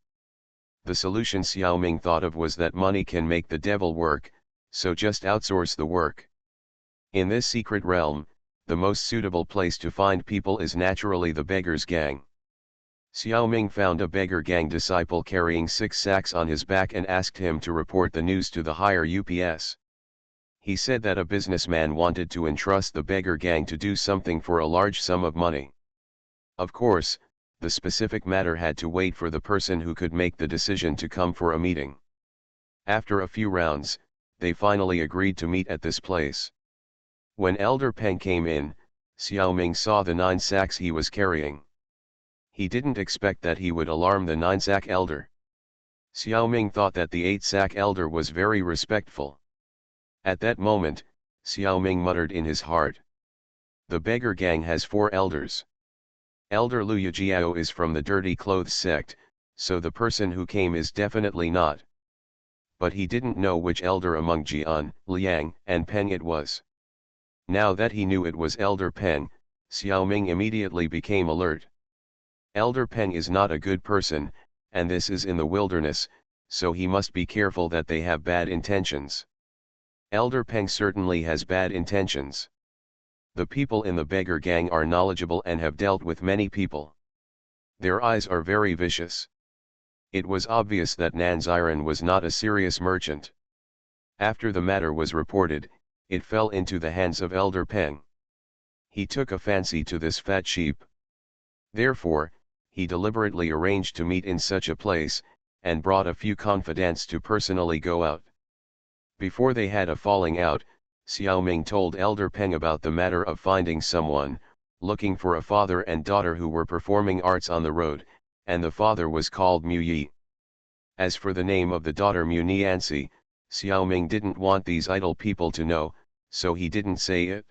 The solution Xiaoming thought of was that money can make the devil work, so just outsource the work. In this secret realm, the most suitable place to find people is naturally the Beggars Gang. Xiaoming found a beggar gang disciple carrying 6 sacks on his back and asked him to report the news to the higher UPS. He said that a businessman wanted to entrust the beggar gang to do something for a large sum of money. Of course, the specific matter had to wait for the person who could make the decision to come for a meeting. After a few rounds, they finally agreed to meet at this place. When Elder Peng came in, Xiaoming saw the 9 sacks he was carrying. He didn't expect that he would alarm the 9-sack elder. Xiaoming thought that the 8-sack elder was very respectful. At that moment, Xiaoming muttered in his heart, "The beggar gang has 4 elders. Elder Lu Yijiao is from the dirty clothes sect, so the person who came is definitely not." But he didn't know which elder among Jian, Liang, and Peng it was. Now that he knew it was Elder Peng, Xiaoming immediately became alert. Elder Peng is not a good person, and this is in the wilderness, so he must be careful that they have bad intentions. Elder Peng certainly has bad intentions. The people in the beggar gang are knowledgeable and have dealt with many people. Their eyes are very vicious. It was obvious that Nanziren was not a serious merchant. After the matter was reported, it fell into the hands of Elder Peng. He took a fancy to this fat sheep. Therefore, he deliberately arranged to meet in such a place, and brought a few confidants to personally go out. Before they had a falling out, Xiaoming told Elder Peng about the matter of finding someone, looking for a father and daughter who were performing arts on the road, and the father was called Mu Yi. As for the name of the daughter Mu Nianxi, Xiaoming didn't want these idle people to know, so he didn't say it.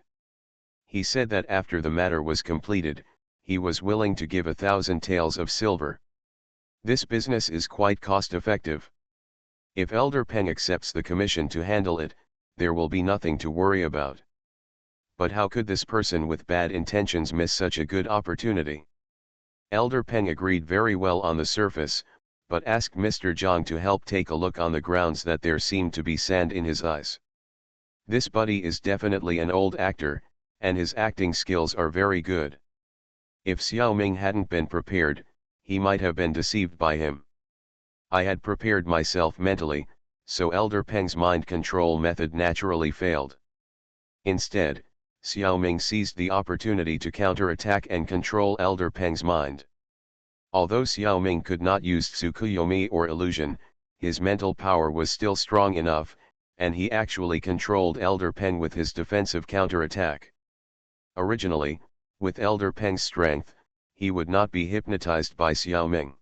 He said that after the matter was completed, he was willing to give 1,000 taels of silver. This business is quite cost-effective. If Elder Peng accepts the commission to handle it, there will be nothing to worry about. But how could this person with bad intentions miss such a good opportunity? Elder Peng agreed very well on the surface, but asked Mr. Zhang to help take a look on the grounds that there seemed to be sand in his eyes. This buddy is definitely an old actor, and his acting skills are very good. If Xiaoming hadn't been prepared, he might have been deceived by him. I had prepared myself mentally, so Elder Peng's mind control method naturally failed. Instead, Xiaoming seized the opportunity to counterattack and control Elder Peng's mind. Although Xiaoming could not use Tsukuyomi or illusion, his mental power was still strong enough, and he actually controlled Elder Peng with his defensive counterattack. Originally, with Elder Peng's strength, he would not be hypnotized by Xiaoming.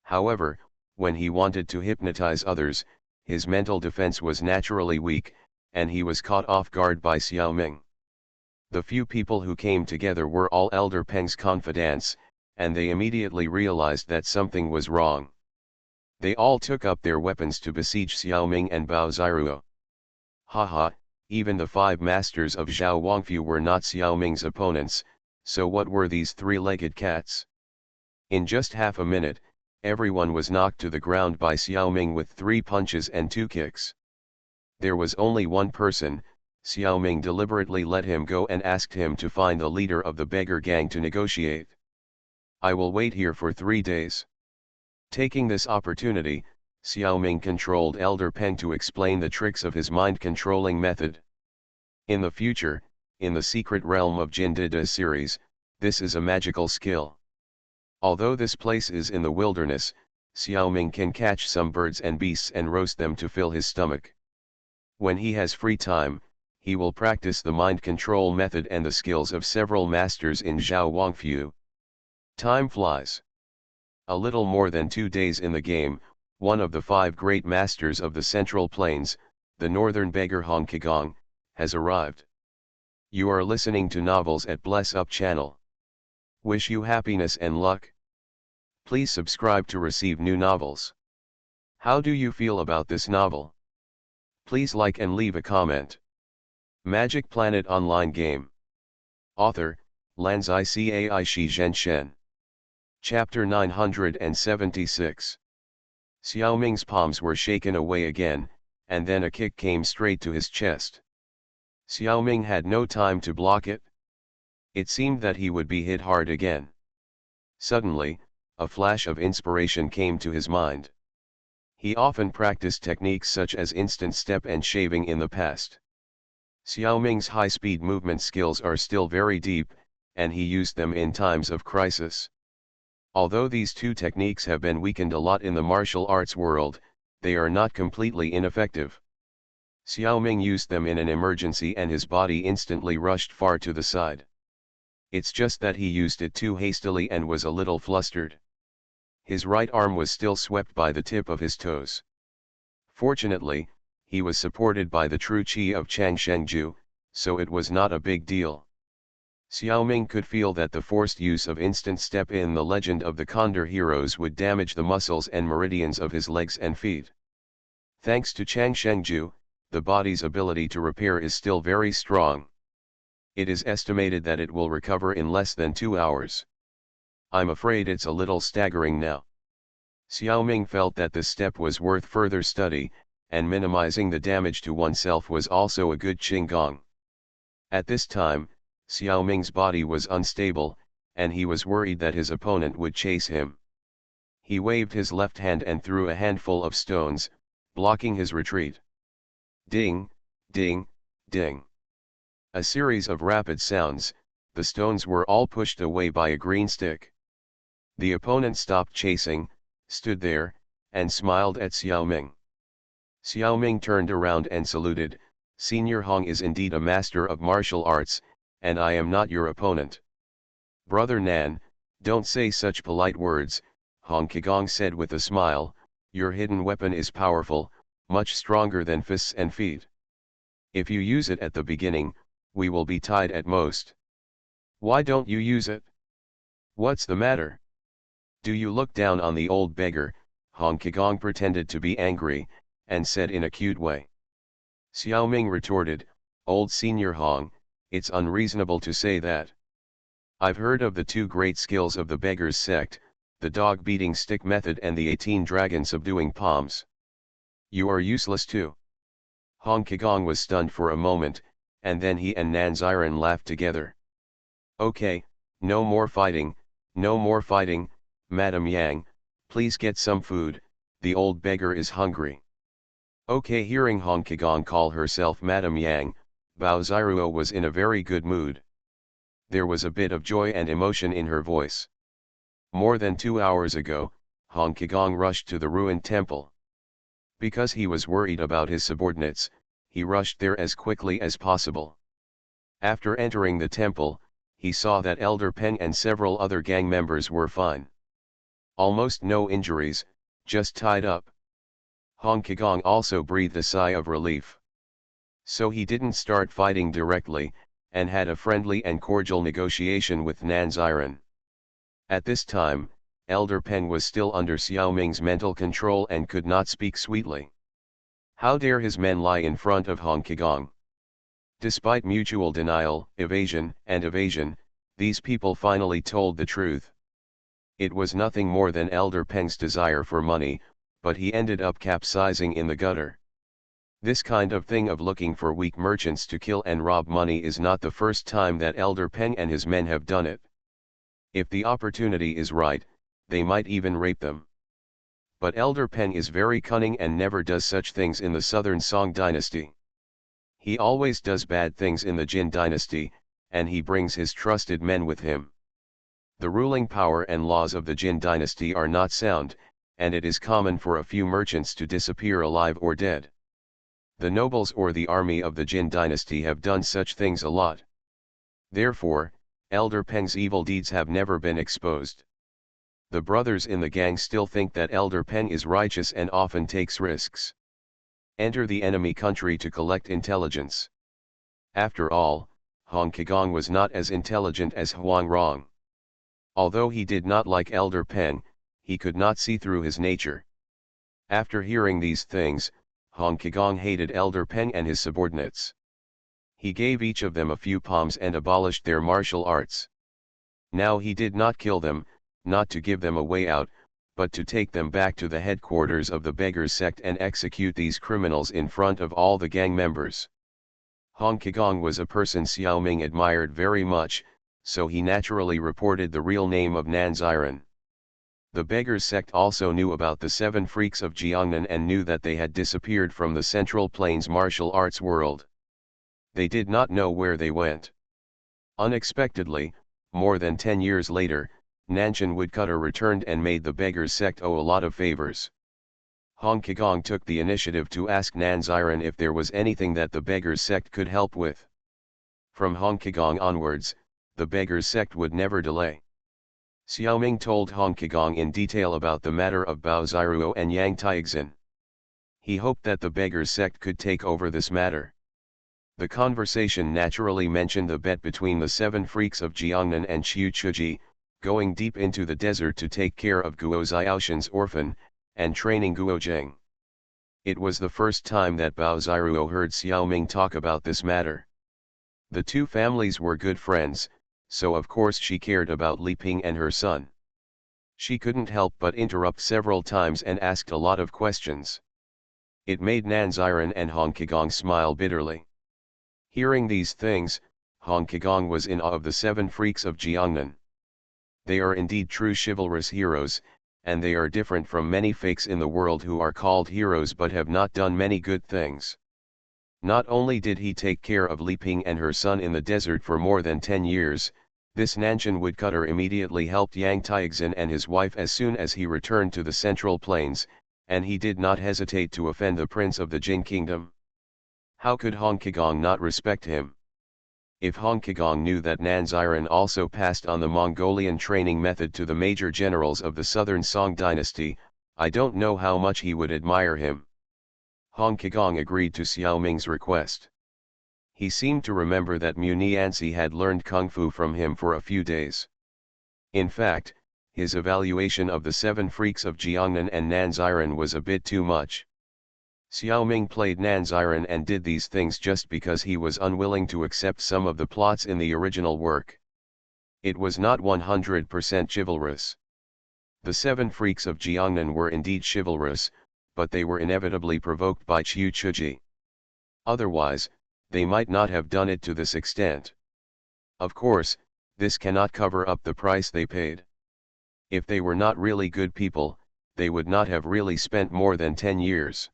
However, when he wanted to hypnotize others, his mental defense was naturally weak, and he was caught off guard by Xiaoming. The few people who came together were all Elder Peng's confidants, and they immediately realized that something was wrong. They all took up their weapons to besiege Xiaoming and Bao Ziruo. Haha, Even the 5 masters of Zhao Wangfu were not Xiao Ming's opponents, so what were these 3-legged cats? In just half a minute, everyone was knocked to the ground by Xiao Ming with 3 punches and 2 kicks. There was only one person. Xiao Ming deliberately let him go and asked him to find the leader of the beggar gang to negotiate. I will wait here for 3 days. Taking this opportunity, Xiao Ming controlled Elder Peng to explain the tricks of his mind-controlling method. In the future, in the secret realm of Jin Dida series, this is a magical skill. Although this place is in the wilderness, Xiao Ming can catch some birds and beasts and roast them to fill his stomach. When he has free time, he will practice the mind control method and the skills of several masters in Zhao Wangfu. Time flies. A little more than 2 days in the game, one of the 5 great masters of the Central Plains, the northern beggar Hong Kigong, has arrived. You are listening to Novels at Bless Up channel. Wish you happiness and luck. Please subscribe to receive new novels. How do you feel about this novel? Please like and leave a comment. Magic Planet Online Game. Author, Lanzai Cai Shi Zhen Shen. Chapter 976. Xiao Ming's palms were shaken away again, and then a kick came straight to his chest. Xiao Ming had no time to block it. It seemed that he would be hit hard again. Suddenly, a flash of inspiration came to his mind. He often practiced techniques such as instant step and shaving in the past. Xiao Ming's high-speed movement skills are still very deep, and he used them in times of crisis. Although these 2 techniques have been weakened a lot in the martial arts world, they are not completely ineffective. Xiao Ming used them in an emergency and his body instantly rushed far to the side. It's just that he used it too hastily and was a little flustered. His right arm was still swept by the tip of his toes. Fortunately, he was supported by the true chi of Chang Shengju, so it was not a big deal. Xiao Ming could feel that the forced use of instant step in the Legend of the Condor Heroes would damage the muscles and meridians of his legs and feet. Thanks to Chang Shengju, the body's ability to repair is still very strong. It is estimated that it will recover in less than 2 hours. I'm afraid it's a little staggering now. Xiao Ming felt that this step was worth further study, and minimizing the damage to oneself was also a good qinggong. At this time, Xiao Ming's body was unstable, and he was worried that his opponent would chase him. He waved his left hand and threw a handful of stones, blocking his retreat. Ding, ding, ding. A series of rapid sounds, the stones were all pushed away by a green stick. The opponent stopped chasing, stood there, and smiled at Xiao Ming. Xiao Ming turned around and saluted. Senior Hong is indeed a master of martial arts, and I am not your opponent. Brother Nan, don't say such polite words, Hong Kigong said with a smile. Your hidden weapon is powerful, much stronger than fists and feet. If you use it at the beginning, we will be tied at most. Why don't you use it? What's the matter? Do you look down on the old beggar? Hong Kigong pretended to be angry, and said in a cute way. Xiao Ming retorted, Old Senior Hong, it's unreasonable to say that. I've heard of the 2 great skills of the beggar's sect, the dog beating stick method and the 18 dragon subduing palms. You are useless too. Hong Kigong was stunned for a moment, and then he and Nan Ziren laughed together. Okay, no more fighting, Madam Yang, please get some food, the old beggar is hungry. Okay. Hearing Hong Kigong call herself Madam Yang, Bao Ziruo was in a very good mood. There was a bit of joy and emotion in her voice. More than 2 hours ago, Hong Kigong rushed to the ruined temple. Because he was worried about his subordinates, he rushed there as quickly as possible. After entering the temple, he saw that Elder Peng and several other gang members were fine. Almost no injuries, just tied up. Hong Kigong also breathed a sigh of relief. So he didn't start fighting directly, and had a friendly and cordial negotiation with Nan Ziren. At this time, Elder Peng was still under Xiao Ming's mental control and could not speak sweetly. How dare his men lie in front of Hong Kigong? Despite mutual denial, evasion, and evasion, these people finally told the truth. It was nothing more than Elder Peng's desire for money, but he ended up capsizing in the gutter. This kind of thing of looking for weak merchants to kill and rob money is not the first time that Elder Peng and his men have done it. If the opportunity is right, they might even rape them. But Elder Peng is very cunning and never does such things in the Southern Song dynasty. He always does bad things in the Jin dynasty, and he brings his trusted men with him. The ruling power and laws of the Jin dynasty are not sound, and it is common for a few merchants to disappear alive or dead. The nobles or the army of the Jin dynasty have done such things a lot. Therefore, Elder Peng's evil deeds have never been exposed. The brothers in the gang still think that Elder Peng is righteous and often takes risks. Enter the enemy country to collect intelligence. After all, Hong Kigong was not as intelligent as Huang Rong. Although he did not like Elder Peng, he could not see through his nature. After hearing these things, Hong Kigong hated Elder Peng and his subordinates. He gave each of them a few palms and abolished their martial arts. Now he did not kill them, not to give them a way out, but to take them back to the headquarters of the beggars sect and execute these criminals in front of all the gang members. Hong Kigong was a person Xiao Ming admired very much, so he naturally reported the real name of Nanziren. The beggars sect also knew about the 7 freaks of Jiangnan and knew that they had disappeared from the Central Plains martial arts world. They did not know where they went. Unexpectedly, more than 10 years later, Nanshan Woodcutter returned and made the beggars sect owe a lot of favors. Hong Kigong took the initiative to ask Nanziren if there was anything that the beggars sect could help with. From Hong Kigong onwards, the beggars sect would never delay. Xiao Ming told Hong Kigong in detail about the matter of Bao Ziruo and Yang Taixin. He hoped that the beggars sect could take over this matter. The conversation naturally mentioned the bet between the 7 freaks of Jiangnan and Qiu Chuji, going deep into the desert to take care of Guo Xiaoshan's orphan, and training Guo Zheng. It was the first time that Bao Ziruo heard Xiao Ming talk about this matter. The two families were good friends, so of course she cared about Li Ping and her son. She couldn't help but interrupt several times and asked a lot of questions. It made Nanziren and Hong Kigong smile bitterly. Hearing these things, Hong Kigong was in awe of the 7 freaks of Jiangnan. They are indeed true chivalrous heroes, and they are different from many fakes in the world who are called heroes but have not done many good things. Not only did he take care of Li Ping and her son in the desert for more than 10 years, this Nanshan Woodcutter immediately helped Yang Taixin and his wife as soon as he returned to the Central Plains, and he did not hesitate to offend the prince of the Jin kingdom. How could Hong Kigong not respect him? If Hong Kigong knew that Nanziren also passed on the Mongolian training method to the major generals of the Southern Song dynasty, I don't know how much he would admire him. Hong Kigong agreed to Xiao Ming's request. He seemed to remember that Mu Nianzi had learned Kung Fu from him for a few days. In fact, his evaluation of the 7 freaks of Jiangnan and Nanziren was a bit too much. Xiao Ming played Nanziren and did these things just because he was unwilling to accept some of the plots in the original work. It was not 100% chivalrous. The 7 freaks of Jiangnan were indeed chivalrous, but they were inevitably provoked by Qiu Chuji. Otherwise, they might not have done it to this extent. Of course, this cannot cover up the price they paid. If they were not really good people, they would not have really spent more than 10 years.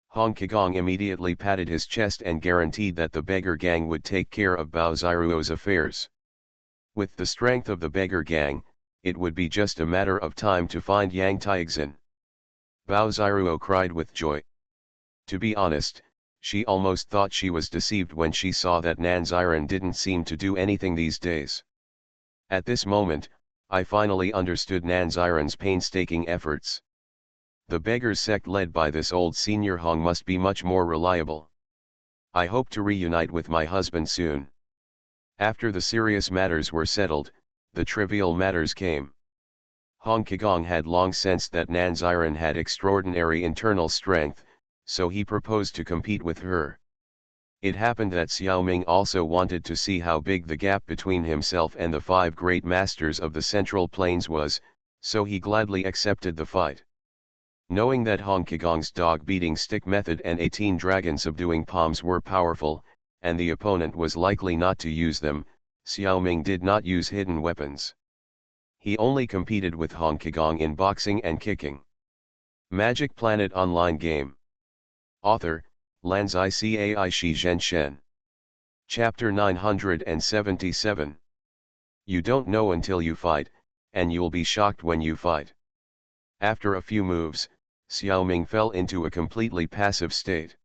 Hong Kigong immediately patted his chest and guaranteed that the beggar gang would take care of Bao Ziruo's affairs. With the strength of the beggar gang, it would be just a matter of time to find Yang Taixin. Bao Ziruo cried with joy. To be honest, she almost thought she was deceived when she saw that Nanziren didn't seem to do anything these days. At this moment, I finally understood Nanziren's painstaking efforts. The beggars sect led by this old senior Hong must be much more reliable. I hope to reunite with my husband soon. After the serious matters were settled, the trivial matters came. Hong Kigong had long sensed that Nanziren had extraordinary internal strength, so he proposed to compete with her. It happened that Xiao Ming also wanted to see how big the gap between himself and the 5 great masters of the Central Plains was, so he gladly accepted the fight. Knowing that Hong Kigong's dog-beating stick method and 18 dragon subduing palms were powerful, and the opponent was likely not to use them, Xiao Ming did not use hidden weapons. He only competed with Hong Kigong in boxing and kicking. Magic Planet Online Game. Author, Lanzai Cai Shi Zhen Shen. Chapter 977. You don't know until you fight, and you'll be shocked when you fight. After a few moves, Xiao Ming fell into a completely passive state.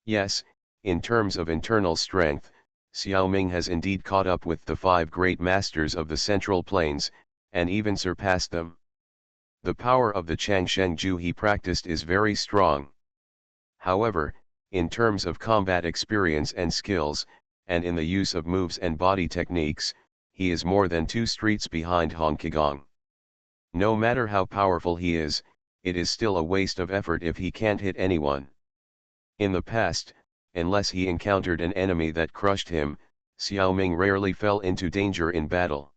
Yes, in terms of internal strength, Xiao Ming has indeed caught up with the 5 great masters of the Central Plains, and even surpassed them. The power of the Changsheng Ju he practiced is very strong. However, in terms of combat experience and skills, and in the use of moves and body techniques, he is more than 2 streets behind Hong Kigong. No matter how powerful he is, it is still a waste of effort if he can't hit anyone. In the past, unless he encountered an enemy that crushed him, Xiao Ming rarely fell into danger in battle.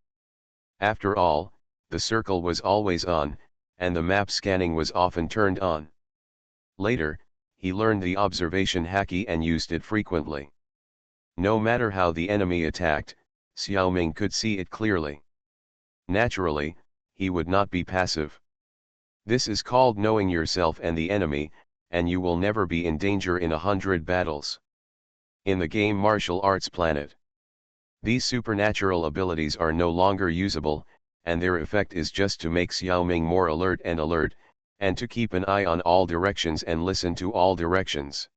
After all, the circle was always on, and the map scanning was often turned on. Later, he learned the observation haki and used it frequently. No matter how the enemy attacked, Xiao Ming could see it clearly. Naturally, he would not be passive. This is called knowing yourself and the enemy, and you will never be in danger in 100 battles. In the game Martial Arts Planet, these supernatural abilities are no longer usable, and their effect is just to make Xiao Ming more alert, and to keep an eye on all directions and listen to all directions.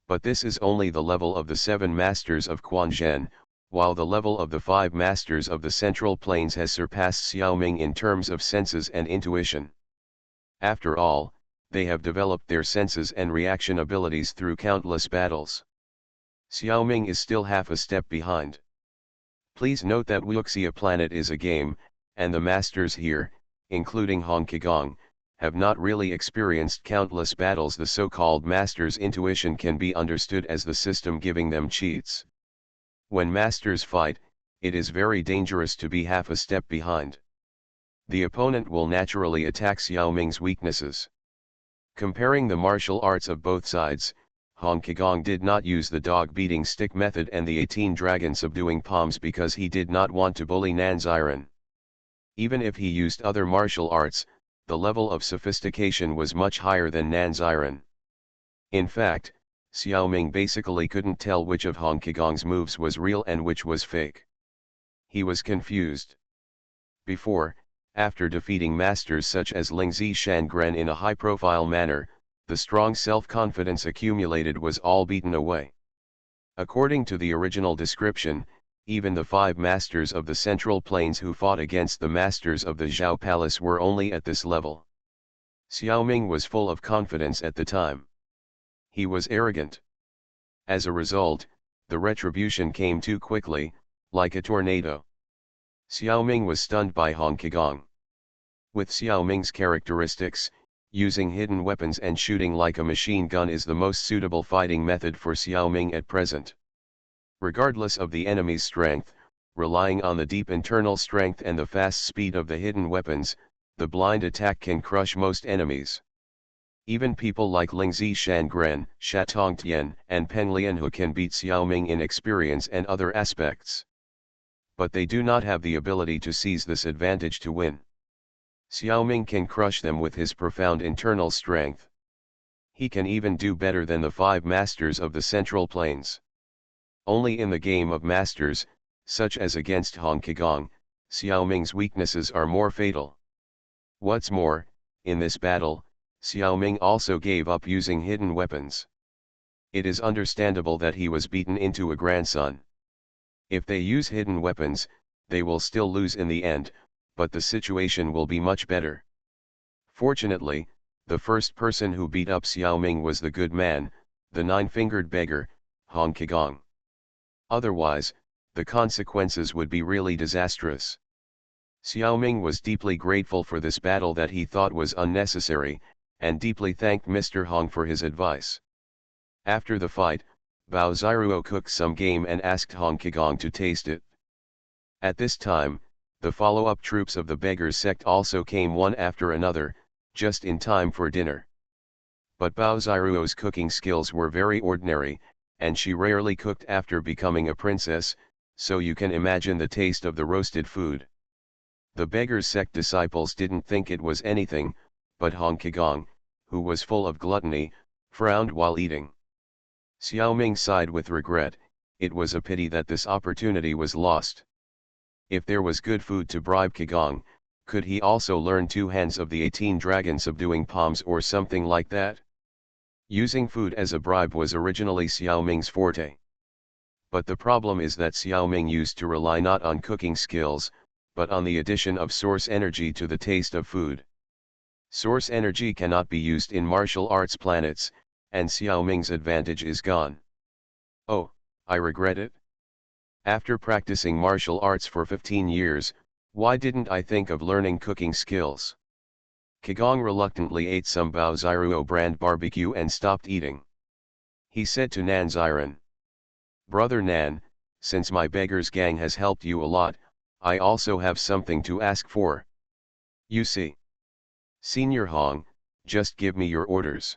But this is only the level of the 7 masters of Quanzhen, while the level of the 5 masters of the Central Plains has surpassed Xiao Ming in terms of senses and intuition. After all, they have developed their senses and reaction abilities through countless battles. Xiao Ming is still half a step behind. Please note that Wuxia Planet is a game, and the masters here, including Hong Kigong, have not really experienced countless battles. The so-called masters' intuition can be understood as the system giving them cheats. When masters fight, it is very dangerous to be half a step behind. The opponent will naturally attack Xiao Ming's weaknesses. Comparing the martial arts of both sides, Hong Kigong did not use the dog-beating stick method and the 18 dragon subduing palms because he did not want to bully Nanziren. Even if he used other martial arts, the level of sophistication was much higher than Nanziren. In fact, Xiao Ming basically couldn't tell which of Hong Kigong's moves was real and which was fake. He was confused. Before, after defeating masters such as Lingzi Shangren in a high-profile manner, the strong self-confidence accumulated was all beaten away. According to the original description, even the 5 masters of the Central Plains who fought against the masters of the Zhao Palace were only at this level. Xiao Ming was full of confidence at the time. He was arrogant. As a result, the retribution came too quickly, like a tornado. Xiao Ming was stunned by Hong Kigong. With Xiao Ming's characteristics, using hidden weapons and shooting like a machine gun is the most suitable fighting method for Xiao Ming at present. Regardless of the enemy's strength, relying on the deep internal strength and the fast speed of the hidden weapons, the blind attack can crush most enemies. Even people like Lingzi Shangren, Shatong Tian, and Peng Lianhu can beat Xiao Ming in experience and other aspects. But they do not have the ability to seize this advantage to win. Xiao Ming can crush them with his profound internal strength. He can even do better than the 5 masters of the Central Plains. Only in the game of masters, such as against Hong Kigong, Xiao Ming's weaknesses are more fatal. What's more, in this battle, Xiao Ming also gave up using hidden weapons. It is understandable that he was beaten into a grandson. If they use hidden weapons, they will still lose in the end, but the situation will be much better. Fortunately, the first person who beat up Xiao Ming was the good man, the 9-fingered beggar, Hong Kigong. Otherwise, the consequences would be really disastrous. Xiao Ming was deeply grateful for this battle that he thought was unnecessary, and deeply thanked Mr. Hong for his advice. After the fight, Bao Ziruo cooked some game and asked Hong Kigong to taste it. At this time, the follow-up troops of the beggars sect also came one after another, just in time for dinner. But Bao Ziruo's cooking skills were very ordinary, and she rarely cooked after becoming a princess, so you can imagine the taste of the roasted food. The beggars sect disciples didn't think it was anything, but Hong Kigong, who was full of gluttony, frowned while eating. Xiaoming sighed with regret. It was a pity that this opportunity was lost. If there was good food to bribe Kigong, could he also learn two hands of the 18 dragon subduing palms or something like that? Using food as a bribe was originally Xiaoming's forte. But the problem is that Xiaoming used to rely not on cooking skills, but on the addition of source energy to the taste of food. Source energy cannot be used in martial arts planets, and Xiaoming's advantage is gone. Oh, I regret it. After practicing martial arts for 15 years, why didn't I think of learning cooking skills? Kigong reluctantly ate some Bao Ziruo brand barbecue and stopped eating. He said to Nan Ziren, "Brother Nan, since my beggars gang has helped you a lot, I also have something to ask for. You see. Senior Hong, just give me your orders.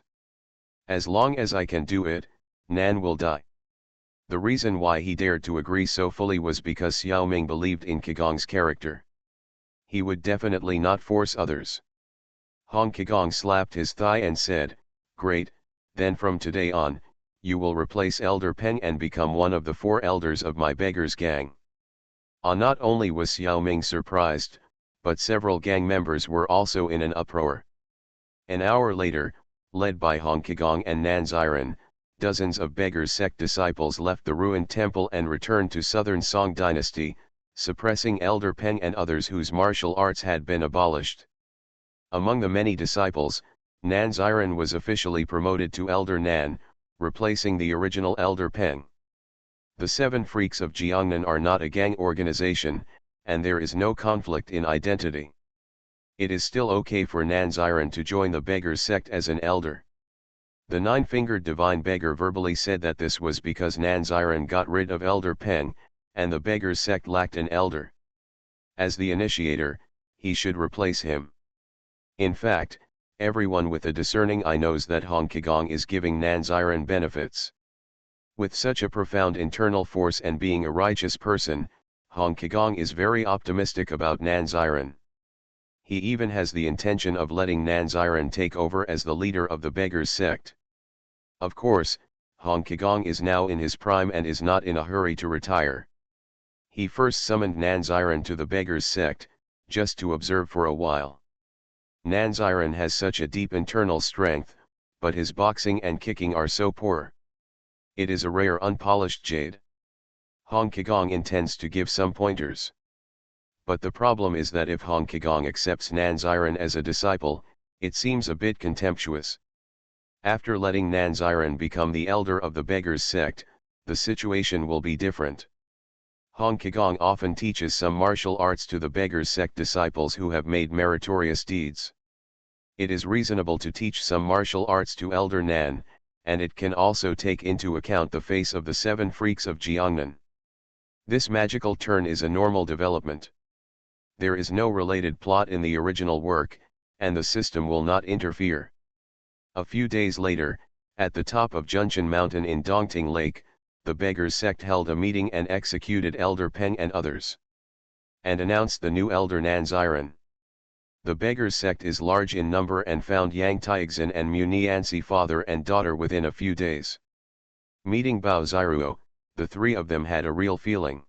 As long as I can do it, Nan will die." The reason why he dared to agree so fully was because Xiaoming believed in Kigong's character. He would definitely not force others. Hong Kigong slapped his thigh and said, "Great, then from today on, you will replace Elder Peng and become one of the 4 elders of my beggars gang." Not only was Xiaoming surprised, but several gang members were also in an uproar. An hour later, led by Hong Kigong and Nan Ziren, dozens of beggars sect disciples left the ruined temple and returned to southern Song dynasty, suppressing Elder Peng and others whose martial arts had been abolished. Among the many disciples, Nan Ziren was officially promoted to Elder Nan, replacing the original Elder Peng. The 7 Freaks of Jiangnan are not a gang organization, and there is no conflict in identity. It is still okay for Nan Ziren to join the beggars sect as an elder. The 9-fingered divine beggar verbally said that this was because Nan Ziren got rid of Elder Peng, and the beggars sect lacked an elder. As the initiator, he should replace him. In fact, everyone with a discerning eye knows that Hong Kigong is giving Nan Ziren benefits. With such a profound internal force and being a righteous person, Hong Kigong is very optimistic about Nan Ziren. He even has the intention of letting Nan Ziren take over as the leader of the beggars sect. Of course, Hong Kigong is now in his prime and is not in a hurry to retire. He first summoned Nan Ziren to the beggars sect, just to observe for a while. Nan Ziren has such a deep internal strength, but his boxing and kicking are so poor. It is a rare unpolished jade. Hong Kigong intends to give some pointers. But the problem is that if Hong Kigong accepts Nan Ziren as a disciple, it seems a bit contemptuous. After letting Nan Ziren become the elder of the beggars sect, the situation will be different. Hong Kigong often teaches some martial arts to the beggars sect disciples who have made meritorious deeds. It is reasonable to teach some martial arts to Elder Nan, and it can also take into account the face of the 7 Freaks of Jiangnan. This magical turn is a normal development. There is no related plot in the original work, and the system will not interfere. A few days later, at the top of Junshan Mountain in Dongting Lake, the beggars sect held a meeting and executed Elder Peng and others. And announced the new Elder Nan Ziren. The beggars sect is large in number and found Yang Taixin and Mu Nianzi father and daughter within a few days. Meeting Bao Ziruo, the 3 of them had a real feeling.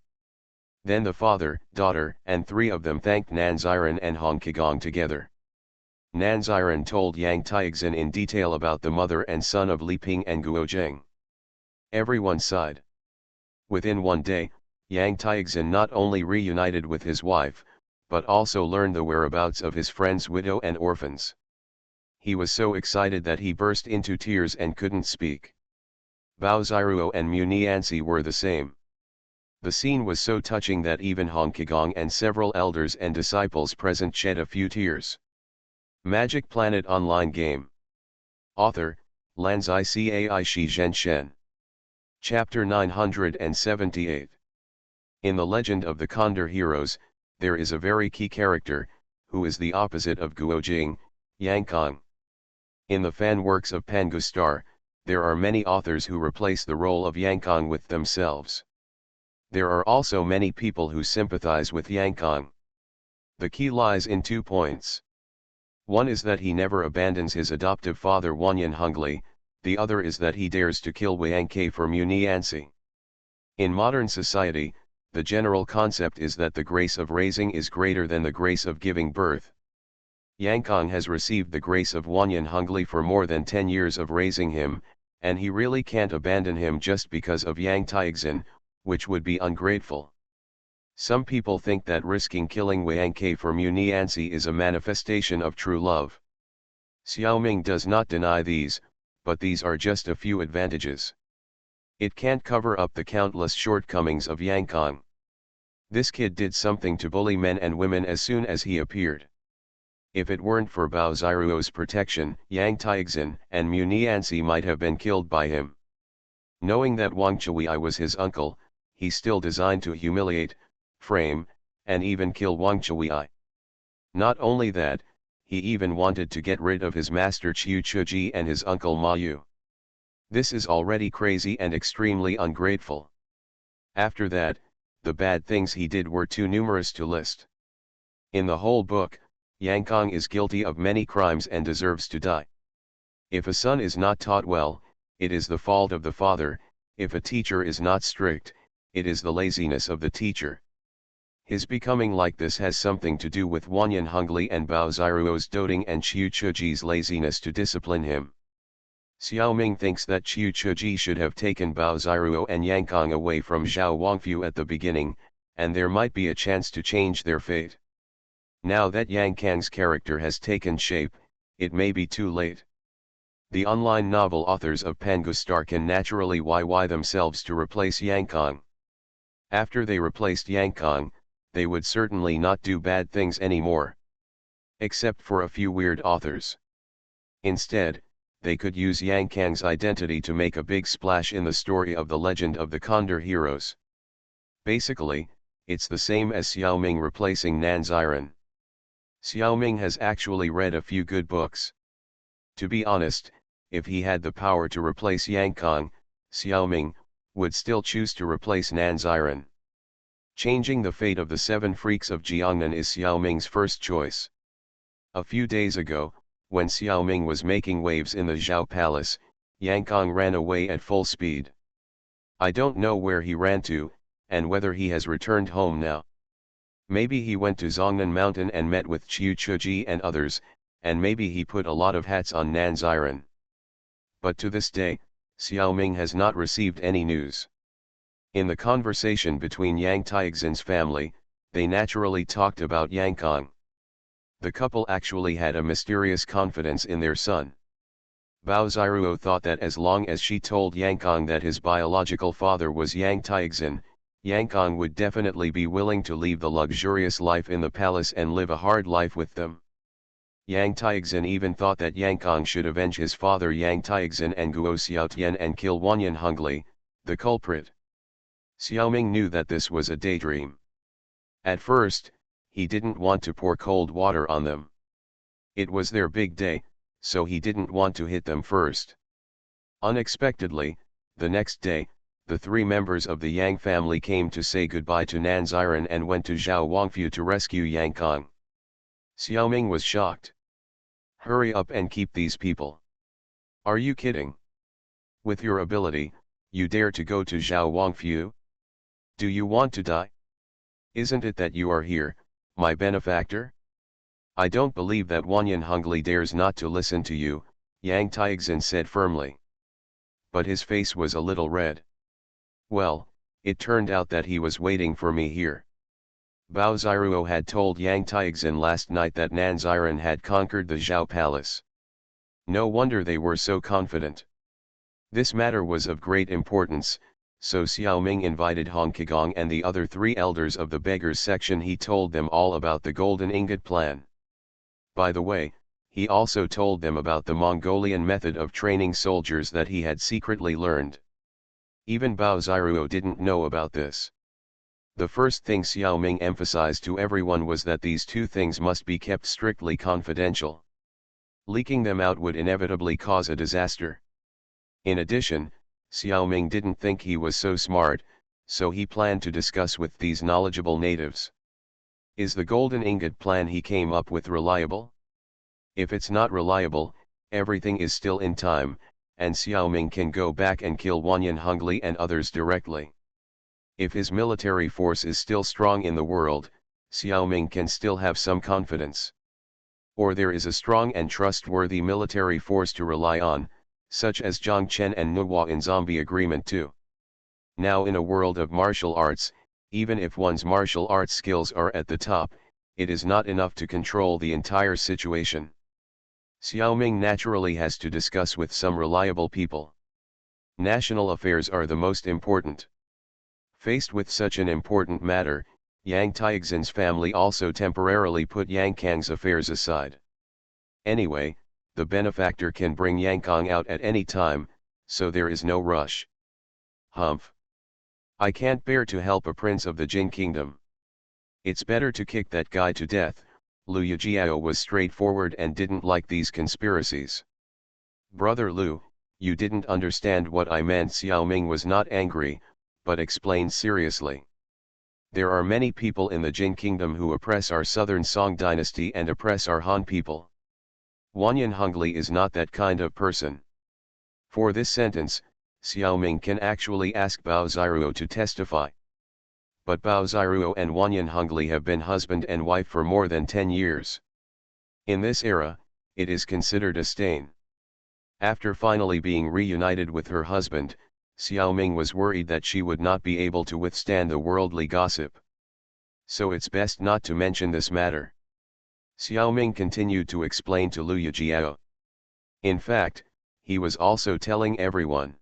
Then the father, daughter, and 3 of them thanked Nan Ziren and Hong Kigong together. Nan Ziren told Yang Taixin in detail about the mother and son of Li Ping and Guo Zheng. Everyone sighed. Within one day, Yang Taixin not only reunited with his wife, but also learned the whereabouts of his friend's widow and orphans. He was so excited that he burst into tears and couldn't speak. Bao Ziruo and Mu Nianzi were the same. The scene was so touching that even Hong Kigong and several elders and disciples present shed a few tears. Magic Planet Online Game. Author, Lanzai Cai Shi Zhen Shen. Chapter 978. In the legend of the Condor heroes, there is a very key character, who is the opposite of Guojing, Yangkang. In the fan works of Pangustar, there are many authors who replace the role of Yangkang with themselves. There are also many people who sympathize with Yangkang. The key lies in 2 points. One is that he never abandons his adoptive father Wanyan Hungli, the other is that he dares to kill Wang Ke for Muniansi. In modern society, the general concept is that the grace of raising is greater than the grace of giving birth. Yangkang has received the grace of Wanyan Hungli for more than 10 years of raising him, and he really can't abandon him just because of Yang Taixin, which would be ungrateful. Some people think that risking killing Wang Ke for Muniansi is a manifestation of true love. Xiaoming does not deny these, but these are just a few advantages. It can't cover up the countless shortcomings of Yangkang. This kid did something to bully men and women as soon as he appeared. If it weren't for Bao Ziruo's protection, Yang Taixin and Muniansi might have been killed by him. Knowing that Wang Chuyi was his uncle, he still designed to humiliate, frame, and even kill Wang Chuyi. Not only that, he even wanted to get rid of his master Qiu Chuji and his uncle Ma Yu. This is already crazy and extremely ungrateful. After that, the bad things he did were too numerous to list. In the whole book, Yangkang is guilty of many crimes and deserves to die. If a son is not taught well, it is the fault of the father. If a teacher is not strict, it is the laziness of the teacher. His becoming like this has something to do with Wanyan Hungli and Bao Ziruo's doting and Qiu Chuji's laziness to discipline him. Xiaoming thinks that Qiu Chuji should have taken Bao Ziruo and Yangkang away from Zhao Wangfu at the beginning, and there might be a chance to change their fate. Now that Yangkang's character has taken shape, it may be too late. The online novel authors of Pangustar can naturally YY themselves to replace Yangkang. After they replaced Yangkang, they would certainly not do bad things anymore. Except for a few weird authors. Instead, they could use Yangkang's identity to make a big splash in the story of the legend of the Condor heroes. Basically, it's the same as Xiaoming replacing Nan Ziren. Xiaoming has actually read a few good books. To be honest, if he had the power to replace Yangkang, Xiaoming would still choose to replace Nan Ziren. Changing the fate of the 7 freaks of Jiangnan is Xiaoming's first choice. A few days ago, when Xiaoming was making waves in the Zhao Palace, Yangkang ran away at full speed. I don't know where he ran to, and whether he has returned home now. Maybe he went to Zongnan Mountain and met with Qiu Chuji and others, and maybe he put a lot of hats on Nan Ziren. But to this day, Xiaoming has not received any news. In the conversation between Yang Taixin's family, they naturally talked about Yangkang. The couple actually had a mysterious confidence in their son. Bao Ziruo thought that as long as she told Yangkang that his biological father was Yang Taixin, Yangkang would definitely be willing to leave the luxurious life in the palace and live a hard life with them. Yang Taixin even thought that Yangkang should avenge his father Yang Taixin and Guo Xiaotian and kill Wanyan Hungli, the culprit. Xiaoming knew that this was a daydream. At first, he didn't want to pour cold water on them. It was their big day, so he didn't want to hit them first. Unexpectedly, the next day, the 3 members of the Yang family came to say goodbye to Nan Ziren and went to Zhao Wangfu to rescue Yangkang. Xiaoming was shocked. Hurry up and keep these people. Are you kidding? With your ability, you dare to go to Zhao Wangfu? Do you want to die? Isn't it that you are here, my benefactor? I don't believe that Wanyan Hungli dares not to listen to you, Yang Taixin said firmly. But his face was a little red. Well, it turned out that he was waiting for me here. Bao Ziruo had told Yang Taixin last night that Nan Ziren had conquered the Zhao Palace. No wonder they were so confident. This matter was of great importance, so Xiaoming invited Hong Kigong and the other 3 elders of the beggars section. He told them all about the golden ingot plan. By the way, he also told them about the Mongolian method of training soldiers that he had secretly learned. Even Bao Ziruo didn't know about this. The first thing Xiao Ming emphasized to everyone was that these two things must be kept strictly confidential. Leaking them out would inevitably cause a disaster. In addition, Xiao Ming didn't think he was so smart, so he planned to discuss with these knowledgeable natives. Is the golden ingot plan he came up with reliable? If it's not reliable, everything is still in time, and Xiao Ming can go back and kill Wanyan Hongli and others directly. If his military force is still strong in the world, Xiao Ming can still have some confidence. Or there is a strong and trustworthy military force to rely on, such as Zhang Chen and Nuwa in Zombie Agreement 2. Now in a world of martial arts, even if one's martial arts skills are at the top, it is not enough to control the entire situation. Xiao Ming naturally has to discuss with some reliable people. National affairs are the most important. Faced with such an important matter, Yang Taixin's family also temporarily put Yang Kang's affairs aside. Anyway, the benefactor can bring Yang Kang out at any time, so there is no rush. Humph. I can't bear to help a prince of the Jin kingdom. It's better to kick that guy to death. Lu Yijiao was straightforward and didn't like these conspiracies. Brother Lu, you didn't understand what I meant. Xiao Ming was not angry, but explained seriously. There are many people in the Jin kingdom who oppress our southern Song dynasty and oppress our Han people. Wanyan Hongli is not that kind of person. For this sentence, Xiao Ming can actually ask Bao Ziruo to testify. But Bao Ziruo and Wanyan Hongli have been husband and wife for more than 10 years. In this era, it is considered a stain. After finally being reunited with her husband, Xiao Ming was worried that she would not be able to withstand the worldly gossip. So it's best not to mention this matter. Xiao Ming continued to explain to Lu Yijiao. In fact, he was also telling everyone.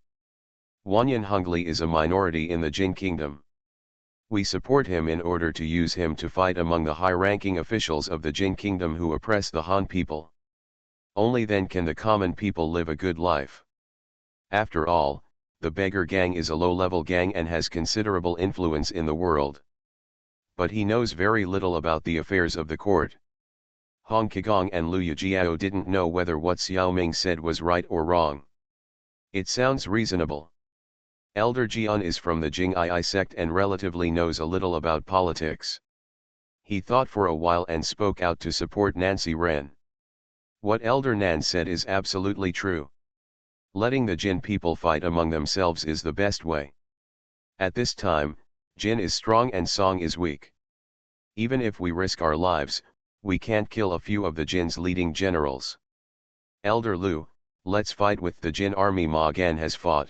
Wanyan Hongli is a minority in the Jin kingdom. We support him in order to use him to fight among the high-ranking officials of the Jin kingdom who oppress the Han people. Only then can the common people live a good life. After all, the beggar gang is a low-level gang and has considerable influence in the world. But he knows very little about the affairs of the court. Hong Kigong and Lu Yijiao didn't know whether what Xiao Ming said was right or wrong. It sounds reasonable. Elder Jian is from the Jing-ai sect and relatively knows a little about politics. He thought for a while and spoke out to support Nancy Ren. What Elder Nan said is absolutely true. Letting the Jin people fight among themselves is the best way. At this time, Jin is strong and Song is weak. Even if we risk our lives, we can't kill a few of the Jin's leading generals. Elder Lu, let's fight with the Jin army Ma Gan has fought.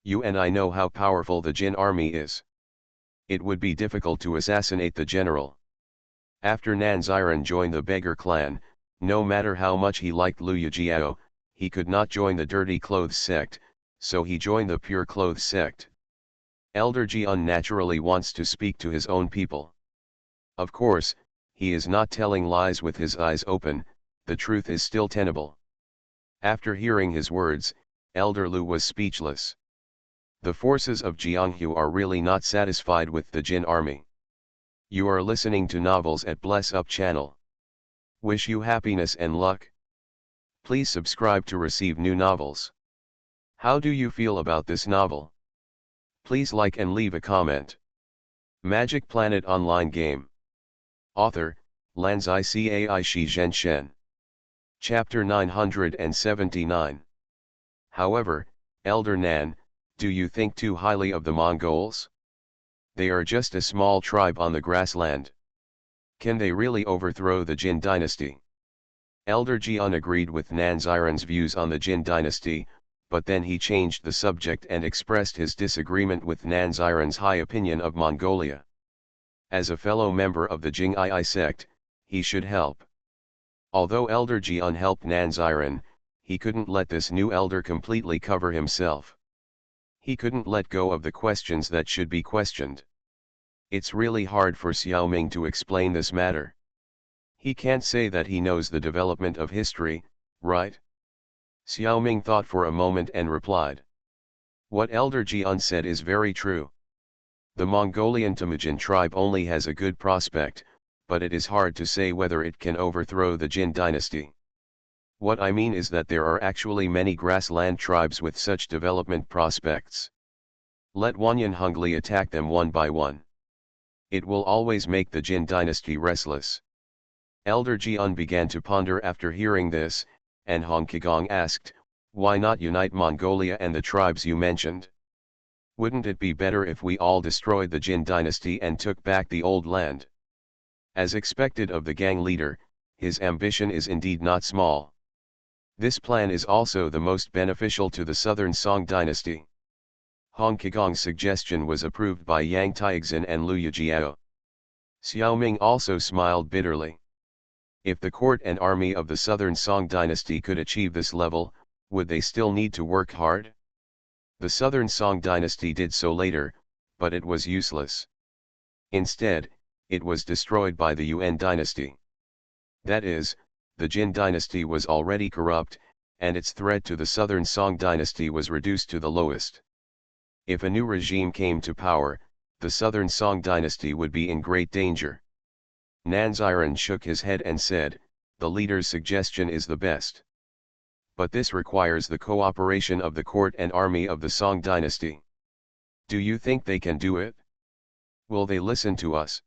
You and I know how powerful the Jin army is. It would be difficult to assassinate the general. After Nan Ziran joined the beggar clan, no matter how much he liked Lu Yijiao, he could not join the dirty clothes sect, so he joined the pure clothes sect. Elder Jian naturally wants to speak to his own people. Of course, he is not telling lies with his eyes open, the truth is still tenable. After hearing his words, Elder Lu was speechless. The forces of Jianghu are really not satisfied with the Jin army. You are listening to Novels at Bless Up channel. Wish you happiness and luck. Please subscribe to receive new novels. How do you feel about this novel? Please like and leave a comment. Magic Planet Online Game. Author, Lanzai Cai Shi Zhen Shen. Chapter 979. However, Elder Nan, do you think too highly of the Mongols? They are just a small tribe on the grassland. Can they really overthrow the Jin dynasty? Elder Jian agreed with Nan Ziran's views on the Jin dynasty, but then he changed the subject and expressed his disagreement with Nan Ziran's high opinion of Mongolia. As a fellow member of the Jing-ai sect, he should help. Although Elder Jian helped Nan Ziran, he couldn't let this new elder completely cover himself. He couldn't let go of the questions that should be questioned. It's really hard for Xiao Ming to explain this matter. He can't say that he knows the development of history, right? Xiao Ming thought for a moment and replied. What Elder Ji-un said is very true. The Mongolian Temujin tribe only has a good prospect, but it is hard to say whether it can overthrow the Jin dynasty. What I mean is that there are actually many grassland tribes with such development prospects. Let Wanyan Hongli attack them one by one. It will always make the Jin dynasty restless. Elder Ji-un began to ponder after hearing this, and Hong Kigong asked, why not unite Mongolia and the tribes you mentioned? Wouldn't it be better if we all destroyed the Jin dynasty and took back the old land? As expected of the gang leader, his ambition is indeed not small. This plan is also the most beneficial to the southern Song dynasty. Hong Kigong's suggestion was approved by Yang Taixin and Liu Yijiao. Xiaoming also smiled bitterly. If the court and army of the southern Song dynasty could achieve this level, would they still need to work hard? The southern Song dynasty did so later, but it was useless. Instead, it was destroyed by the Yuan dynasty. That is, the Jin dynasty was already corrupt, and its threat to the southern Song dynasty was reduced to the lowest. If a new regime came to power, the southern Song dynasty would be in great danger. Nanziren shook his head and said, the leader's suggestion is the best. But this requires the cooperation of the court and army of the Song dynasty. Do you think they can do it? Will they listen to us?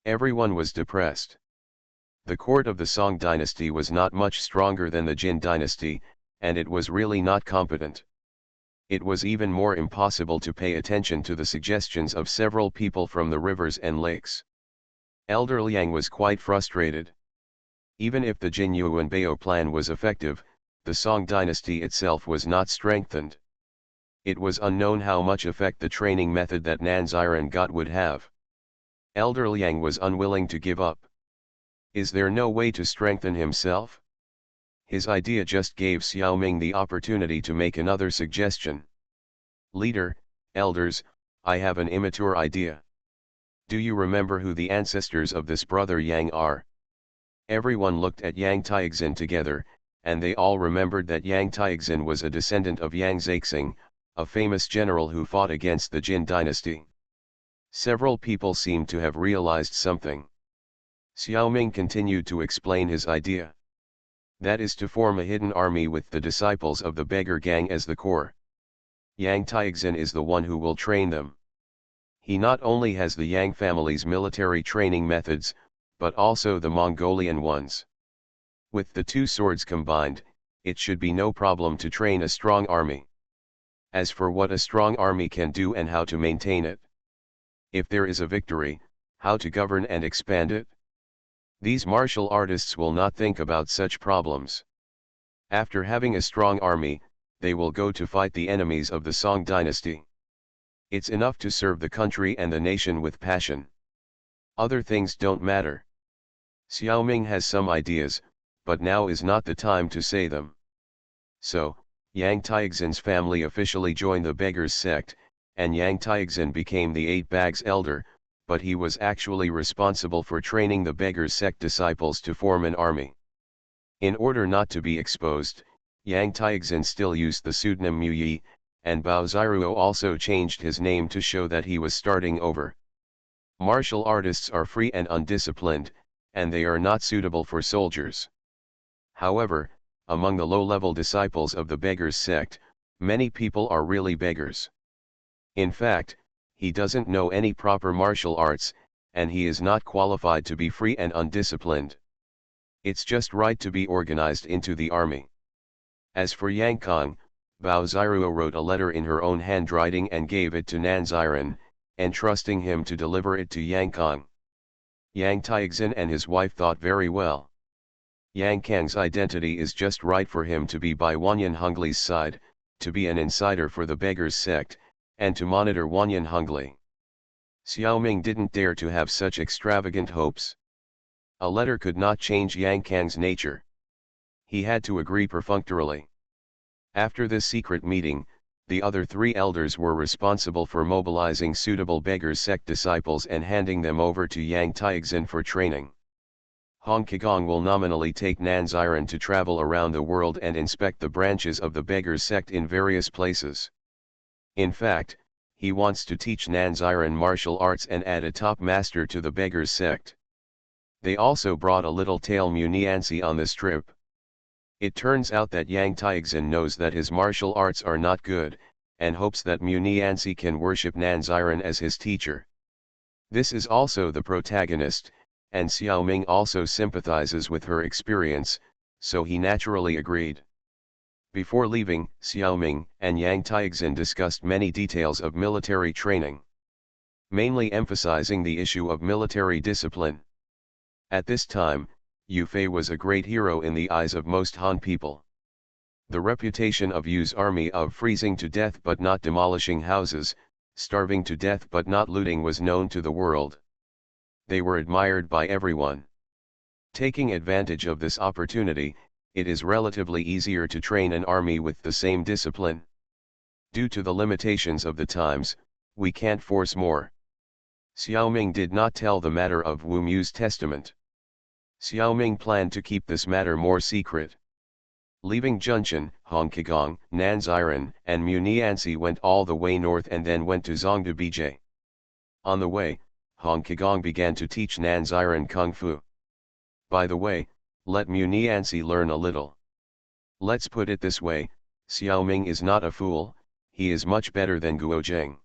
Everyone was depressed. The court of the Song dynasty was not much stronger than the Jin dynasty, and it was really not competent. It was even more impossible to pay attention to the suggestions of several people from the rivers and lakes. Elder Liang was quite frustrated. Even if the Jin Yuanbao plan was effective, the Song dynasty itself was not strengthened. It was unknown how much effect the training method that Nanziren got would have. Elder Liang was unwilling to give up. Is there no way to strengthen himself? His idea just gave Xiaoming the opportunity to make another suggestion. Leader, elders, I have an immature idea. Do you remember who the ancestors of this brother Yang are? Everyone looked at Yang Taixin together, and they all remembered that Yang Taixin was a descendant of Yang Zexing, a famous general who fought against the Jin dynasty. Several people seemed to have realized something. Xiaoming continued to explain his idea. That is to form a hidden army with the disciples of the beggar gang as the core. Yang Taixin is the one who will train them. He not only has the Yang family's military training methods, but also the Mongolian ones. With the two swords combined, it should be no problem to train a strong army. As for what a strong army can do and how to maintain it, if there is a victory, how to govern and expand it, these martial artists will not think about such problems. After having a strong army, they will go to fight the enemies of the Song dynasty. It's enough to serve the country and the nation with passion. Other things don't matter. Xiaoming has some ideas, but now is not the time to say them. So, Yang Taixin's family officially joined the beggars sect, and Yang Taixin became the 8 bags elder, but he was actually responsible for training the beggars sect disciples to form an army. In order not to be exposed, Yang Taixin still used the pseudonym Mu Yi, and Bao Ziruo also changed his name to show that he was starting over. Martial artists are free and undisciplined, and they are not suitable for soldiers. However, among the low-level disciples of the beggars sect, many people are really beggars. In fact, he doesn't know any proper martial arts, and he is not qualified to be free and undisciplined. It's just right to be organized into the army. As for Yang Kong, Bao Ziruo wrote a letter in her own handwriting and gave it to Nanziren, entrusting him to deliver it to Yang Kong. Yang Taixin and his wife thought very well. Yang Kang's identity is just right for him to be by Wanyan Hongli's side, to be an insider for the beggars sect, and to monitor Wanyan Hongli. Xiaoming didn't dare to have such extravagant hopes. A letter could not change Yang Kang's nature. He had to agree perfunctorily. After this secret meeting, the other 3 elders were responsible for mobilizing suitable beggars sect disciples and handing them over to Yang Taixin for training. Hong Kigong will nominally take Nanziren to travel around the world and inspect the branches of the beggars sect in various places. In fact, he wants to teach Nanziran martial arts and add a top master to the beggars sect. They also brought a little tail Muniansi on this trip. It turns out that Yang Taixin knows that his martial arts are not good, and hopes that Muniansi can worship Nanziran as his teacher. This is also the protagonist, and Xiaoming also sympathizes with her experience, so he naturally agreed. Before leaving, Xiaoming and Yang Taixin discussed many details of military training, mainly emphasizing the issue of military discipline. At this time, Yu Fei was a great hero in the eyes of most Han people. The reputation of Yu's army of freezing to death but not demolishing houses, starving to death but not looting was known to the world. They were admired by everyone. Taking advantage of this opportunity, it is relatively easier to train an army with the same discipline. Due to the limitations of the times, we can't force more. Xiaoming did not tell the matter of Wu Mu's testament. Xiaoming planned to keep this matter more secret. Leaving Junshan, Hongkigong, Nanziran, and Muniansi went all the way north and then went to Zongda Bijie. On the way, Hongkigong began to teach Nanziran Kung Fu. By the way, let Muniansi learn a little. Let's put it this way, Xiaoming is not a fool, he is much better than Guozheng.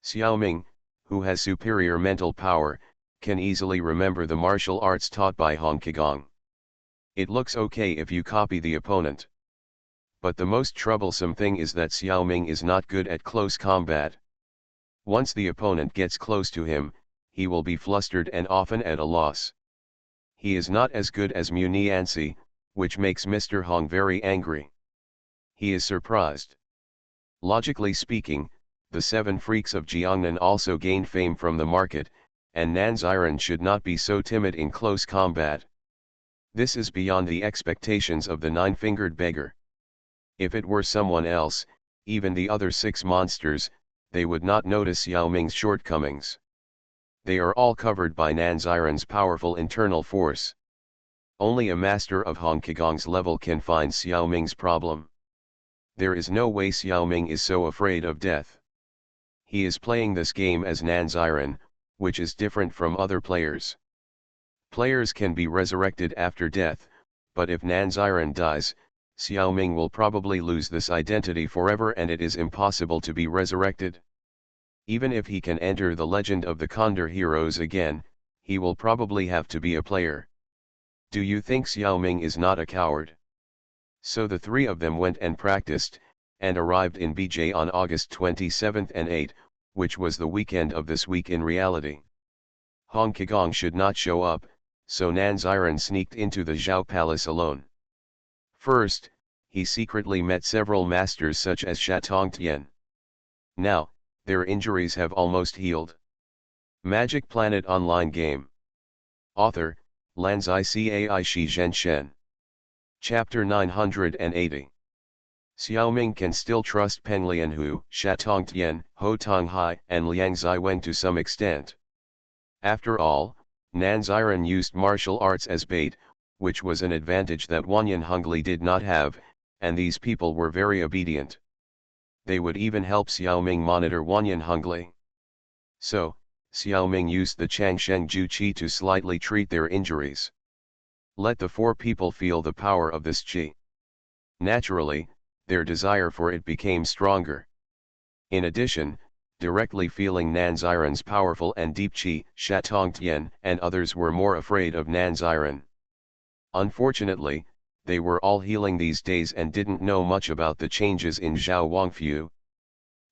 Xiaoming, who has superior mental power, can easily remember the martial arts taught by Hongkigong. It looks okay if you copy the opponent. But the most troublesome thing is that Xiaoming is not good at close combat. Once the opponent gets close to him, he will be flustered and often at a loss. He is not as good as Muniansi, which makes Mr. Hong very angry. He is surprised. Logically speaking, the 7 freaks of Jiangnan also gained fame from the market, and Nanziran should not be so timid in close combat. This is beyond the expectations of the 9-fingered beggar. If it were someone else, even the other 6 monsters, they would not notice Xiaoming's shortcomings. They are all covered by Nanziran's powerful internal force. Only a master of Hongkigong's level can find Xiaoming's problem. There is no way Xiaoming is so afraid of death. He is playing this game as Nanziran, which is different from other players. Players can be resurrected after death, but if Nanziran dies, Xiaoming will probably lose this identity forever and it is impossible to be resurrected. Even if he can enter the legend of the Condor heroes again, he will probably have to be a player. Do you think Xiaoming is not a coward? So the 3 of them went and practiced, and arrived in Bijie on August 27 and 8, which was the weekend of this week in reality. Hongkigong should not show up, so Nanziran sneaked into the Zhao Palace alone. First, he secretly met several masters such as Shatong Tian. Now, their injuries have almost healed. Magic Planet Online Game. Author, Lanzai Cai Shi Zhen Shen. Chapter 980. Xiaoming can still trust Peng Lianhu, Shatong Tian, Ho Tonghai, and Liang Ziwen to some extent. After all, Nanziran used martial arts as bait, which was an advantage that Wanyan Hongli did not have, and these people were very obedient. They would even help Xiaoming monitor Wanyan Hongli. So, Xiaoming used the Changsheng Ju Qi to slightly treat their injuries. Let the 4 people feel the power of this Qi. Naturally, their desire for it became stronger. In addition, directly feeling Nanziran's powerful and deep Qi, Shatong Tian and others were more afraid of Nanziran. Unfortunately, they were all healing these days and didn't know much about the changes in Zhao Wangfu.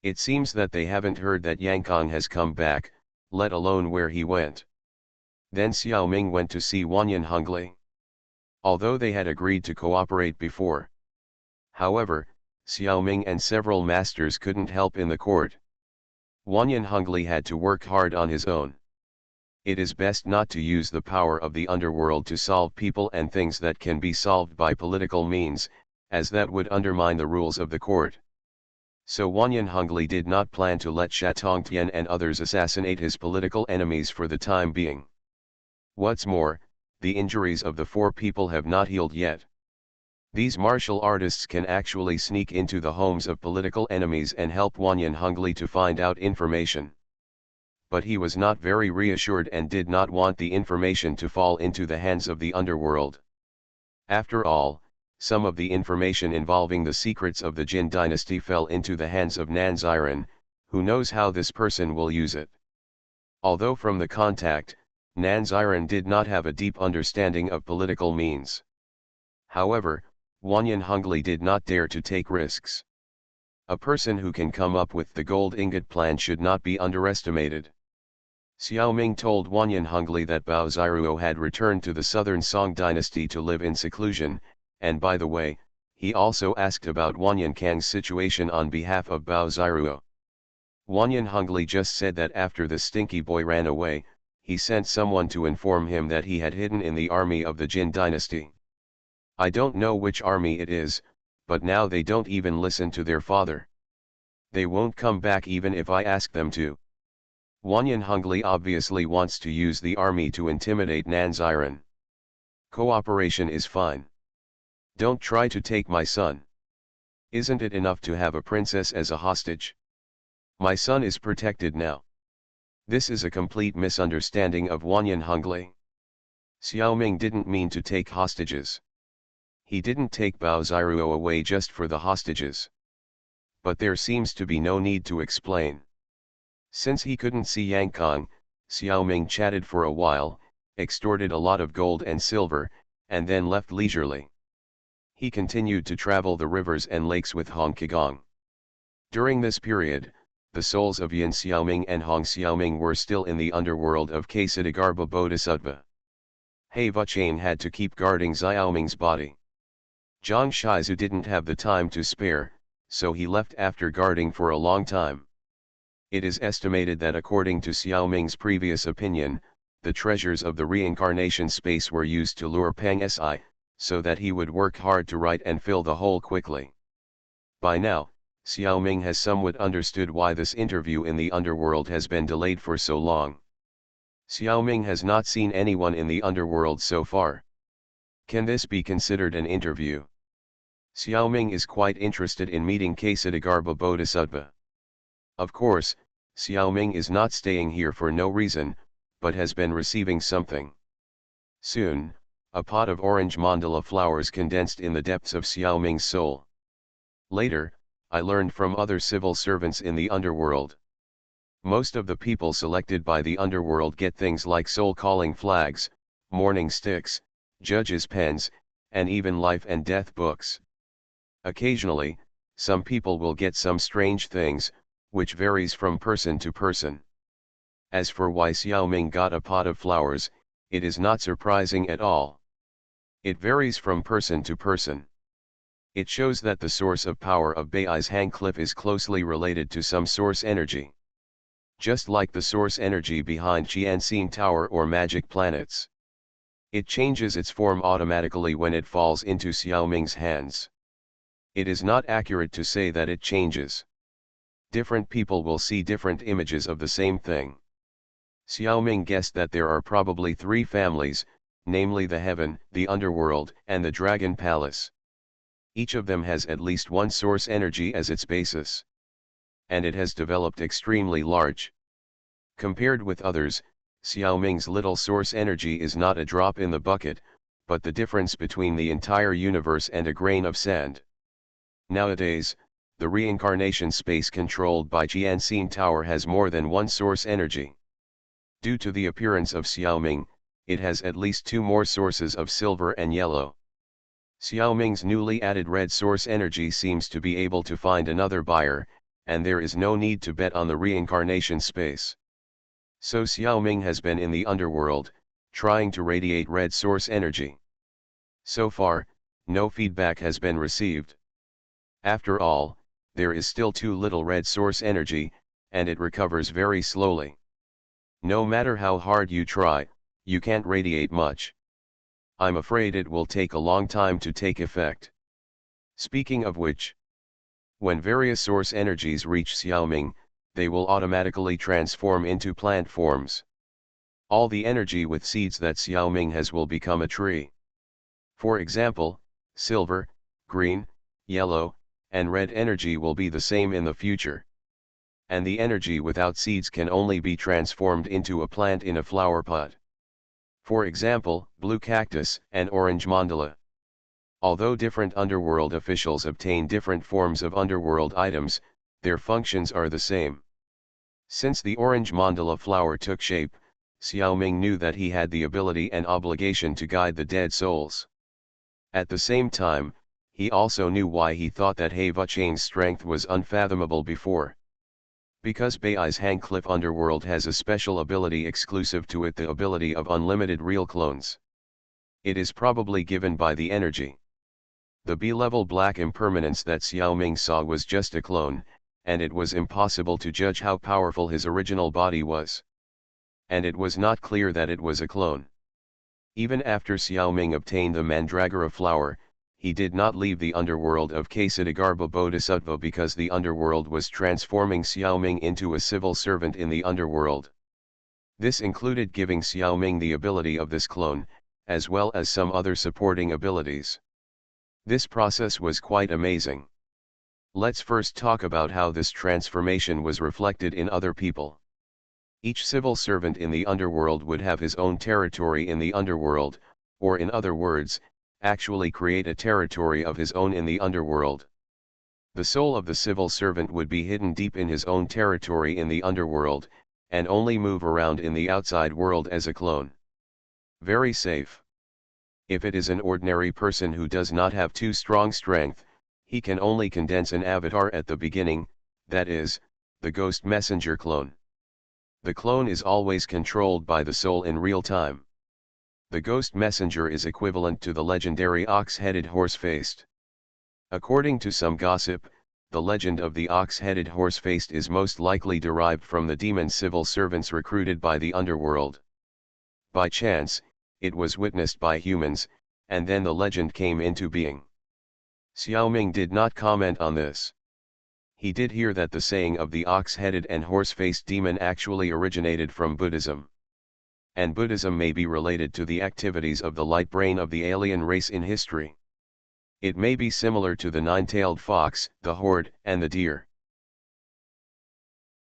It seems that they haven't heard that Yangkong has come back, let alone where he went. Then Xiaoming went to see Wanyan Hongli. Although they had agreed to cooperate before. However, Xiaoming and several masters couldn't help in the court. Wanyan Hongli had to work hard on his own. It is best not to use the power of the underworld to solve people and things that can be solved by political means, as that would undermine the rules of the court. So Wanyan Hongli did not plan to let Shatong Tian and others assassinate his political enemies for the time being. What's more, the injuries of the 4 people have not healed yet. These martial artists can actually sneak into the homes of political enemies and help Wanyan Hongli to find out information. But he was not very reassured and did not want the information to fall into the hands of the underworld. After all, some of the information involving the secrets of the Jin dynasty fell into the hands of Nanziran, who knows how this person will use it. Although from the contact, Nanziran did not have a deep understanding of political means. However, Wanyan Hongli did not dare to take risks. A person who can come up with the gold ingot plan should not be underestimated. Xiao Ming told Wanyan Hongli that Bao Ziruo had returned to the southern Song dynasty to live in seclusion, and by the way, he also asked about Wanyan Kang's situation on behalf of Bao Ziruo. Wanyan Hongli just said that after the stinky boy ran away, he sent someone to inform him that he had hidden in the army of the Jin dynasty. I don't know which army it is, but now they don't even listen to their father. They won't come back even if I ask them to. Wanyan Hongli obviously wants to use the army to intimidate Nanziran. Cooperation is fine. Don't try to take my son. Isn't it enough to have a princess as a hostage? My son is protected now. This is a complete misunderstanding of Wanyan Hongli. Xiao Ming didn't mean to take hostages. He didn't take Bao Ziruo away just for the hostages. But there seems to be no need to explain. Since he couldn't see Yang Kong, Xiao Ming chatted for a while, extorted a lot of gold and silver, and then left leisurely. He continued to travel the rivers and lakes with Hong Qigong. During this period, the souls of Yin Xiaoming and Hong Xiaoming were still in the underworld of Ksitagarba Bodhisattva. He Vuchain had to keep guarding Xiaoming's body. Zhang Shizu didn't have the time to spare, so he left after guarding for a long time. It is estimated that according to Xiaoming's previous opinion, the treasures of the reincarnation space were used to lure Peng Si, so that he would work hard to write and fill the hole quickly. By now, Xiaoming has somewhat understood why this interview in the underworld has been delayed for so long. Xiaoming has not seen anyone in the underworld so far. Can this be considered an interview? Xiaoming is quite interested in meeting Ksitagarba Bodhisattva. Of course, Xiaoming is not staying here for no reason, but has been receiving something. Soon, a pot of orange mandala flowers condensed in the depths of Xiaoming's soul. Later, I learned from other civil servants in the underworld. Most of the people selected by the underworld get things like soul-calling flags, mourning sticks, judges' pens, and even life and death books. Occasionally, some people will get some strange things, which varies from person to person. As for why Xiaoming got a pot of flowers, it is not surprising at all. It varies from person to person. It shows that the source of power of Bai's hang cliff is closely related to some source energy. Just like the source energy behind Jianxin Tower or magic planets. It changes its form automatically when it falls into Xiaoming's hands. It is not accurate to say that it changes. Different people will see different images of the same thing. Xiaoming guessed that there are probably 3 families, namely the heaven, the underworld, and the dragon palace. Each of them has at least one source energy as its basis. And it has developed extremely large. Compared with others, Xiaoming's little source energy is not a drop in the bucket, but the difference between the entire universe and a grain of sand. Nowadays, the reincarnation space controlled by Jianxin Tower has more than one source energy. Due to the appearance of Xiaoming, it has at least 2 more sources of silver and yellow. Xiaoming's newly added red source energy seems to be able to find another buyer, and there is no need to bet on the reincarnation space. So Xiaoming has been in the underworld, trying to radiate red source energy. So far, no feedback has been received. After all, there is still too little red source energy, and it recovers very slowly. No matter how hard you try, you can't radiate much. I'm afraid it will take a long time to take effect. Speaking of which, when various source energies reach Xiaoming, they will automatically transform into plant forms. All the energy with seeds that Xiaoming has will become a tree. For example, silver, green, yellow, and red energy will be the same in the future. And the energy without seeds can only be transformed into a plant in a flower pot. For example, blue cactus and orange mandala. Although different underworld officials obtain different forms of underworld items, their functions are the same. Since the orange mandala flower took shape, Xiaoming knew that he had the ability and obligation to guide the dead souls. At the same time, he also knew why he thought that He Vuchang's strength was unfathomable before. Because Bei's Hangcliffe underworld has a special ability exclusive to it, the ability of unlimited real clones. It is probably given by the energy. The B-level black impermanence that Xiaoming saw was just a clone, and it was impossible to judge how powerful his original body was. And it was not clear that it was a clone. Even after Xiaoming obtained the Mandragora flower, he did not leave the underworld of Ksatagarbha Bodhisattva because the underworld was transforming Xiaoming into a civil servant in the underworld. This included giving Xiaoming the ability of this clone, as well as some other supporting abilities. This process was quite amazing. Let's first talk about how this transformation was reflected in other people. Each civil servant in the underworld would have his own territory in the underworld, or in other words, actually create a territory of his own in the underworld. The soul of the civil servant would be hidden deep in his own territory in the underworld, and only move around in the outside world as a clone. Very safe. If it is an ordinary person who does not have too strong strength, he can only condense an avatar at the beginning, that is, the ghost messenger clone. The clone is always controlled by the soul in real time. The ghost messenger is equivalent to the legendary ox-headed horse-faced. According to some gossip, the legend of the ox-headed horse-faced is most likely derived from the demon civil servants recruited by the underworld. By chance, it was witnessed by humans, and then the legend came into being. Xiaoming did not comment on this. He did hear that the saying of the ox-headed and horse-faced demon actually originated from Buddhism. And Buddhism may be related to the activities of the light brain of the alien race in history. It may be similar to the nine-tailed fox, the horde, and the deer.